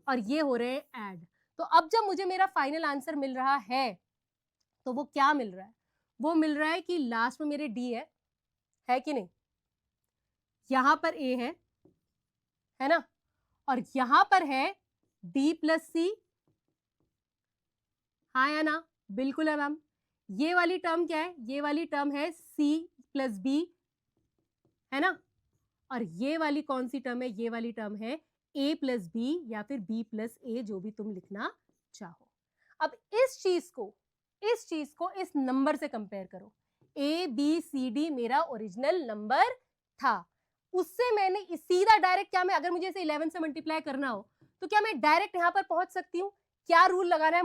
और ये हो रहे हैं ऐड। तो अब जब मुझे मेरा फाइनल आंसर मिल रहा है तो वो क्या मिल रहा है, वो मिल रहा है कि लास्ट में मेरे D है कि नहीं, यहां पर A है ना, और यहां पर है D प्लस C, हाँ या ना, बिल्कुल है मैम। ये वाली टर्म क्या है, ये वाली टर्म है C प्लस B, है ना, और ये वाली कौन सी टर्म है, ये वाली टर्म है A प्लस B या फिर B प्लस A, जो भी तुम लिखना चाहो। अब इस चीज को इस नंबर से कंपेयर करो, A B C D मेरा ओरिजिनल नंबर था, उससे मैंने सीधा डायरेक्ट, क्या मैं अगर मुझे इसे 11 से मल्टीप्लाई करना हो तो क्या मैं डायरेक्ट यहां पर पहुंच सकती हूँ, क्या रूल लगाना है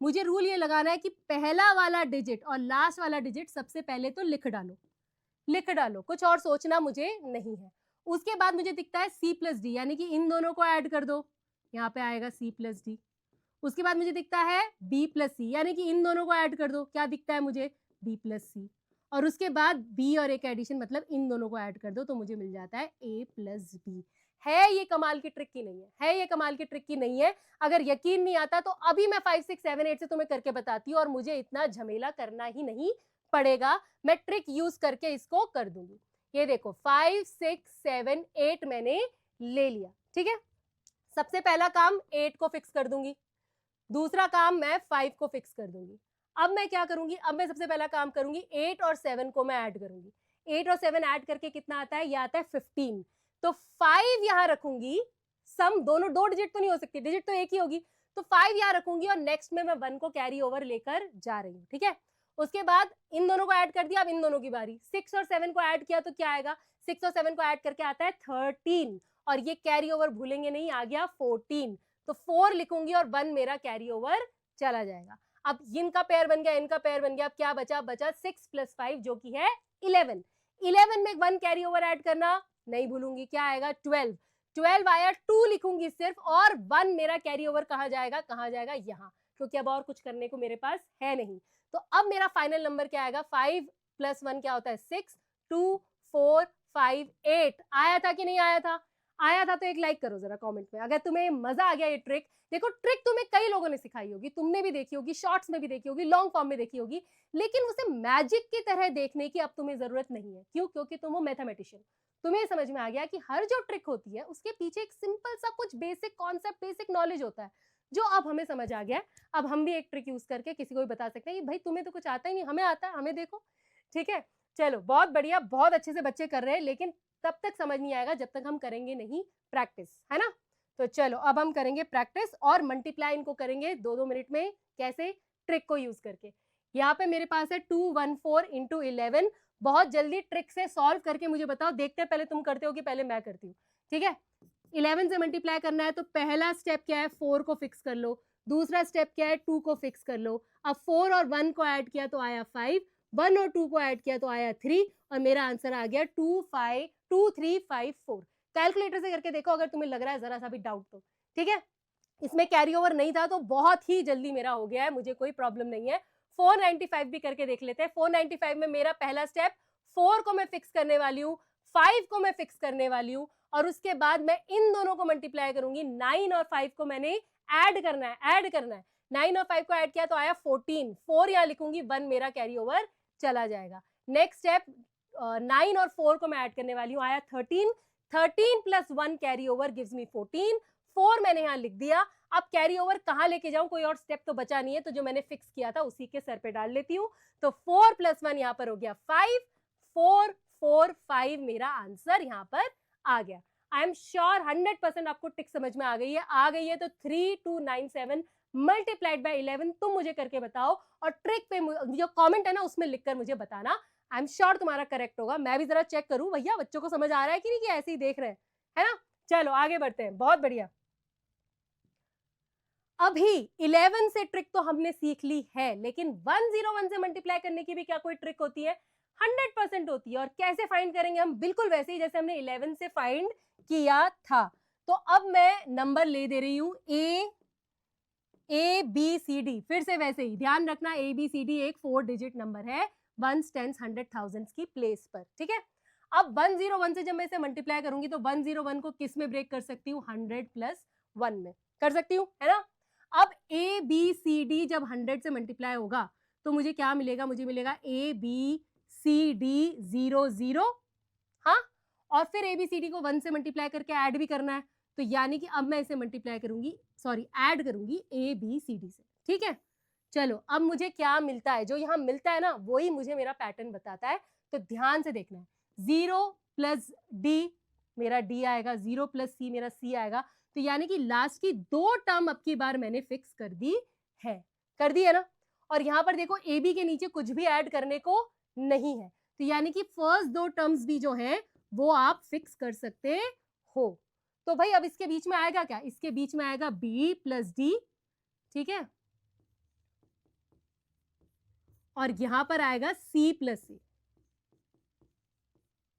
मुझे रूल ये लगाना है कि पहला वाला डिजिट और लास्ट वाला डिजिट सबसे पहले तो लिख डालो, कुछ और सोचना मुझे नहीं है। उसके बाद मुझे दिखता है C प्लस डी, यानी कि इन दोनों को ऐड कर दो, यहाँ पे आएगा C प्लस डी। उसके बाद मुझे दिखता है B प्लस सी, यानी कि इन दोनों को ऐड कर दो, क्या दिखता है मुझे, B प्लस सी। और उसके बाद B और A का एडिशन, मतलब इन दोनों को ऐड कर दो तो मुझे मिल जाता है A प्लस बी। है ये कमाल की ट्रिक की नहीं है, ये कमाल की ट्रिक की नहीं है। अगर यकीन नहीं आता तो अभी मैं 5 6 7 8 से तुम्हें करके बताती हूँ और मुझे इतना झमेला करना ही नहीं पड़ेगा, मैं ट्रिक यूज करके इसको कर दूंगी। ये देखो 5 6 7 8 मैंने ले लिया, ठीक है। सबसे पहला काम 8 को फिक्स कर दूंगी, दूसरा काम मैं 5 को फिक्स कर दूंगी। अब मैं क्या करूंगी, अब मैं सबसे पहला काम करूंगी 8 और 7 को मैं ऐड करूंगी। 8 और 7 ऐड करके कितना आता है, ये आता है 15, तो 5 यहां रखूंगी, सम दोनों दो डिजिट तो नहीं हो सकती, डिजिट तो एक ही होगी, तो 5 यहां रखूंगी और नेक्स्ट में मैं 1 को कैरी ओवर लेकर जा रही हूँ, ठीक है। उसके बाद इन दोनों को ऐड कर दिया, अब इन दोनों की बारी, 6 और 7 को ऐड किया तो क्या आएगा, 6 और 7 को ऐड करके आता है 13, और ये कैरी ओवर भूलेंगे नहीं, आ गया 14, तो 4 लिखूंगी और 1 मेरा कैरी ओवर चला जाएगा। अब इनका पेयर बन गया, इनका पेयर बन गया, अब क्या बचा? बचा 6 + 5 जो कि है 11। 11 में 1 कैरी ओवर ऐड करना नहीं भूलूंगी, क्या आएगा? 12। 12 आया, 2 लिखूंगी सिर्फ, और 1 मेरा कैरी ओवर कहाँ जाएगा? कहाँ जाएगा? यहाँ, क्योंकि अब और कुछ करने को मेरे पास है नहीं। तो अब मेरा फाइनल नंबर क्या आएगा? 5 + 1 क्या होता है? 6, 2, 4, 5, 8। आया था कि नहीं आया था? आया था तो एक लाइक करो जरा कमेंट में अगर तुम्हें मजा आ गया ये ट्रिक। देखो ट्रिक तुम्हें कई लोगों ने सिखाई होगी, तुमने भी देखी होगी, शॉर्ट्स में भी देखी होगी, लॉन्ग फॉर्म में देखी होगी, लेकिन उसे मैजिक की तरह देखने की अब तुम्हें जरूरत नहीं है। क्यों? क्योंकि तुम हो मैथमेटिशियन। तुम्हें समझ में आ गया कि हर जो ट्रिक होती है उसके पीछे एक सिंपल सा कुछ बेसिक कॉन्सेप्ट, बेसिक नॉलेज होता है, जो अब हमें समझ आ गया है। अब हम भी एक ट्रिक यूज करके किसी को भी बता सकते हैं कि भाई तुम्हें तो कुछ आता ही नहीं, हमें आता है, हमें देखो। ठीक है, चलो बहुत बढ़िया, बहुत अच्छे से बच्चे कर रहे हैं, लेकिन तब तक समझ नहीं आएगा जब तक हम करेंगे नहीं प्रैक्टिस, है ना? तो चलो अब हम करेंगे प्रैक्टिस और मल्टीप्लाई इनको करेंगे 2-2 मिनट में। कैसे? ट्रिक को यूज करके। यहाँ पे मेरे पास है 214 × 11। बहुत जल्दी ट्रिक से सॉल्व करके मुझे बताओ, देखते हैं पहले तुम करते हो कि पहले मैं करती हूँ। ठीक है, 11 से मल्टीप्लाई करना है तो पहला स्टेप क्या है? 4 को फिक्स कर लो। दूसरा स्टेप क्या है? 2 को फिक्स कर लो। अब 4 और 1 को ऐड किया तो आया 5, 1 और 2 को ऐड किया तो आया 3, और मेरा आंसर आ गया 2354। कैलकुलेटर से करके देखो अगर तुम्हें लग रहा है जरा सा भी डाउट तो। ठीक है, इसमें कैरी ओवर नहीं था तो बहुत ही जल्दी मेरा हो गया है, मुझे कोई प्रॉब्लम नहीं है। 495 भी करके देख लेते हैं। 495 में मेरा पहला स्टेप, 4 को मैं फिक्स करने वाली हूँ, 5 को मैं फिक्स करने वाली हूँ, और उसके बाद मैं इन दोनों को मल्टीप्लाई करूंगी। 9 और 5 को मैंने ऐड करना है, ऐड करना है। 9 और 5 को ऐड किया तो आया 14। 4 यहाँ लिखूंगी, 1 मेरा कैरी ओवर चला जाएगा। नेक्स्ट स्टेप, 9 और 4 को मैं ऐड करने वाली हूँ, आया 13। 13 + 1 कैरी ओवर गिव्स मी 14। 4 मैंने यहाँ लिख दिया। अब कैरी ओवर कहाँ लेके जाऊं? कोई और स्टेप तो बचा नहीं है, तो जो मैंने फिक्स किया था उसी के सर पे डाल लेती हूँ। तो 4 + 1 यहाँ पर हो गया 5। 4, 4, 5 मेरा आंसर यहाँ पर आ गया। आई एम श्योर 100% आपको टिक समझ में आ गई है। आ गई है तो 3297 मल्टीप्लाइड बाय 11 तुम मुझे करके बताओ, और ट्रिक पे जो कमेंट है ना उसमें लिखकर मुझे बताना। आई एम श्योर तुम्हारा करेक्ट होगा। मैं भी जरा चेक करूं भैया बच्चों को समझ आ रहा है कि नहीं, कि ऐसे ही देख रहे हैं, है ना? चलो आगे बढ़ते हैं, बहुत बढ़िया। अभी 11 से ट्रिक तो हमने सीख ली है, लेकिन 101 से मल्टीप्लाई करने की भी क्या कोई ट्रिक होती है? 100% होती है। और कैसे फाइंड करेंगे हम? बिल्कुल वैसे ही जैसे हमने 11 से फाइंड किया था। तो अब मैं नंबर ले दे रही हूं ABCD, फिर से वैसे ही ध्यान रखना, ABCD एक 4 डिजिट नंबर है, 1s, 10s, 100, thousands की प्लेस पर। ठीक है, अब 101 से जब मैं इसे मल्टीप्लाई करूंगी तो 101 को किस में ब्रेक कर सकती हूँ? 100 + 1 में कर सकती हूँ, है ना? अब ABCD जब 100 से मल्टीप्लाई होगा तो मुझे क्या मिलेगा? मुझे मिलेगा ABCD 00। हाँ, और फिर ABCD को 1 से मल्टीप्लाई करके ऐड भी करना है, तो यानी कि अब मैं इसे मल्टीप्लाई करूंगी, सॉरी ऐड करूंगी ABCD से। ठीक है, चलो अब मुझे क्या मिलता है? जो यहाँ मिलता है ना वही मुझे मेरा पैटर्न बताता है, तो ध्यान से देखना है। 0 + D मेरा D आएगा, 0 + C मेरा C आएगा, तो यानी कि लास्ट की 2 टर्म अब की बार मैंने फिक्स कर दी है, कर दी है ना? और यहाँ पर देखो AB के नीचे कुछ भी ऐड करने को नहीं है, तो यानी कि फर्स्ट 2 टर्म्स भी जो है वो आप फिक्स कर सकते हो। तो भाई अब इसके बीच में आएगा क्या? इसके बीच में आएगा B + D, ठीक है, और यहां पर आएगा C + C।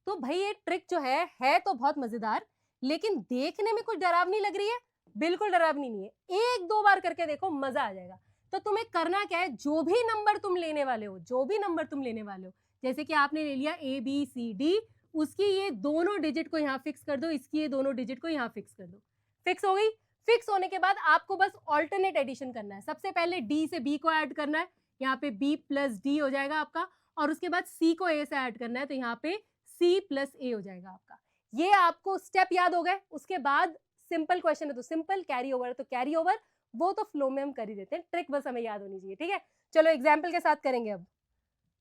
तो भाई ये ट्रिक जो है तो बहुत मजेदार, लेकिन देखने में कुछ डरावनी लग रही है? बिल्कुल डरावनी नहीं है। 1-2 बार करके देखो, मजा आ जाएगा। तो तुम्हें करना क्या है? जो भी नंबर तुम लेने वाले हो, जो भी नंबर तुम लेने वाले हो, जैसे कि आपने ले लिया ABCD, उसकी ये दोनों डिजिट को यहाँ फिक्स कर दो, इसकी ये दोनों डिजिट को यहाँ फिक्स कर दो। फिक्स हो गई? फिक्स होने के बाद आपको बस ऑल्टरनेट एडिशन करना है। सबसे पहले D से B को ऐड करना है, यहाँ पे B + D हो जाएगा आपका, और उसके बाद C को A से ऐड करना है, तो यहाँ पे C + A हो जाएगा आपका। ये आपको स्टेप याद हो गए। उसके बाद सिंपल क्वेश्चन है तो सिंपल, कैरी ओवर है तो कैरी ओवर, वो तो फ्लो में हम कर ही देते हैं, ट्रिक बस हमें याद होनी चाहिए। ठीक है, चलो एग्जाम्पल के साथ करेंगे अब।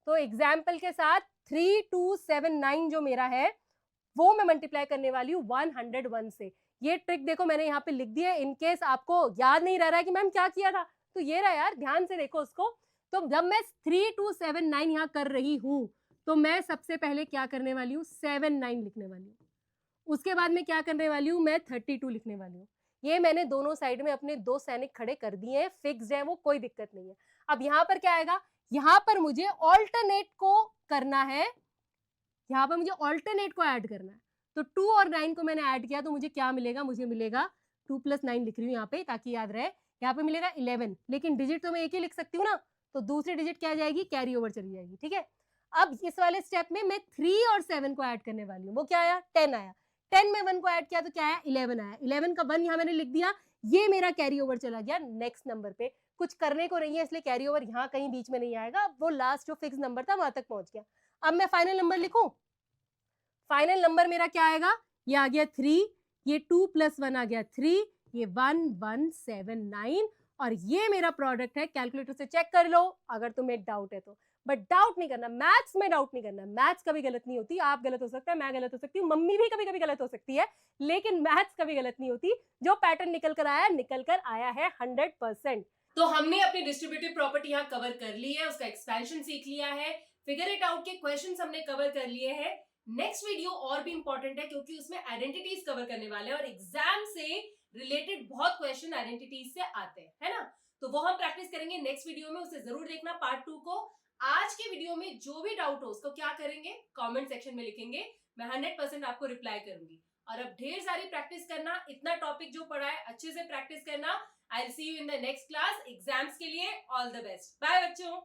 तो एग्जाम्पल के साथ 3279 जो मेरा है वो मैं मल्टीप्लाई करने वाली हूँ 101 से। ये ट्रिक देखो मैंने यहाँ पे लिख दी है, इनकेस आपको याद नहीं रह रहा है कि मैम क्या किया था, तो ये रहा यार, ध्यान से देखो उसको। तो जब मैं 3279 यहाँ कर रही हूँ तो मैं सबसे पहले क्या करने वाली हूँ? 79 लिखने वाली हूँ। उसके बाद में क्या करने वाली हूँ? मैं 32 लिखने वाली हूँ। ये मैंने दोनों साइड में अपने 2 सैनिक खड़े कर दिए हैं, फिक्स्ड है वो, कोई दिक्कत नहीं है। अब यहाँ पर क्या आएगा, यहाँ पर मुझे ऑल्टरनेट को करना है, यहाँ पर मुझे ऑल्टरनेट को ऐड करना है। तो 2 और 9 को मैंने ऐड किया तो मुझे क्या मिलेगा, मुझे मिलेगा 2 + 9 लिख रही हूँ यहाँ पे ताकि याद रहे, यहाँ पे मिलेगा 11, लेकिन डिजिट तो मैं एक ही लिख सकती हूँ ना, तो दूसरी डिजिट क्या जाएगी, कैरी ओवर चली जाएगी, ठीक है। अब इस वाले स्टेप में मैं 3 और 7 को ऐड करने वाली हूँ, वो क्या आया, 10 आया, 10 में 1 को ऐड किया तो क्या आया, 11 आया, 11 का 1 यहाँ मैंने लिख दिया, ये मेरा कैरी ओवर चला गया नेक्स्ट नंबर पे। कुछ करने को नहीं है इसलिए कैरी ओवर यहाँ कहीं बीच में नहीं आएगा, वो लास्ट जो फिक्स नंबर था वहां तक पहुंच गया। अब मैं फाइनल नंबर लिखूं, फाइनल नंबर मेरा क्या आएगा, ये आ गया 3, ये 2 + 1 आ गया 3, ये 1179 और ये मेरा प्रोडक्ट है। कैलकुलेटर से चेक कर लो अगर तुम्हें डाउट है तो, बट डाउट नहीं करना, मैथ्स में डाउट नहीं करना, मैथ्स कभी गलत नहीं होती, आप गलत हो सकता है, मैं गलत हो सकती हूँ, मम्मी भी कभी कभी गलत हो सकती है, लेकिन मैथ्स कभी गलत नहीं होती। जो पैटर्न निकल कर आया है 100%। तो हमने अपनी डिस्ट्रीब्यूटिव प्रॉपर्टी यहाँ कवर कर ली है, उसका एक्सपेंशन सीख लिया है, फिगर इट आउट के क्वेश्चंस हमने कवर कर लिए हैं। नेक्स्ट वीडियो और भी इंपॉर्टेंट है क्योंकि उसमें आइडेंटिटीज कवर करने वाले हैं और एग्जाम से रिलेटेड बहुत क्वेश्चन आइडेंटिटीज से आते हैं, है ना। तो वो हम प्रैक्टिस करेंगे नेक्स्ट वीडियो में, उसे जरूर देखना पार्ट 2 को। आज के वीडियो में जो भी डाउट हो उसको क्या करेंगे, कमेंट सेक्शन में लिखेंगे, मैं 100% आपको रिप्लाई करूंगी। और अब ढेर सारी प्रैक्टिस करना, इतना टॉपिक जो पढ़ा है अच्छे से प्रैक्टिस करना। I will see you in the next class. Exams के लिए ऑल द बेस्ट, बाय बच्चों।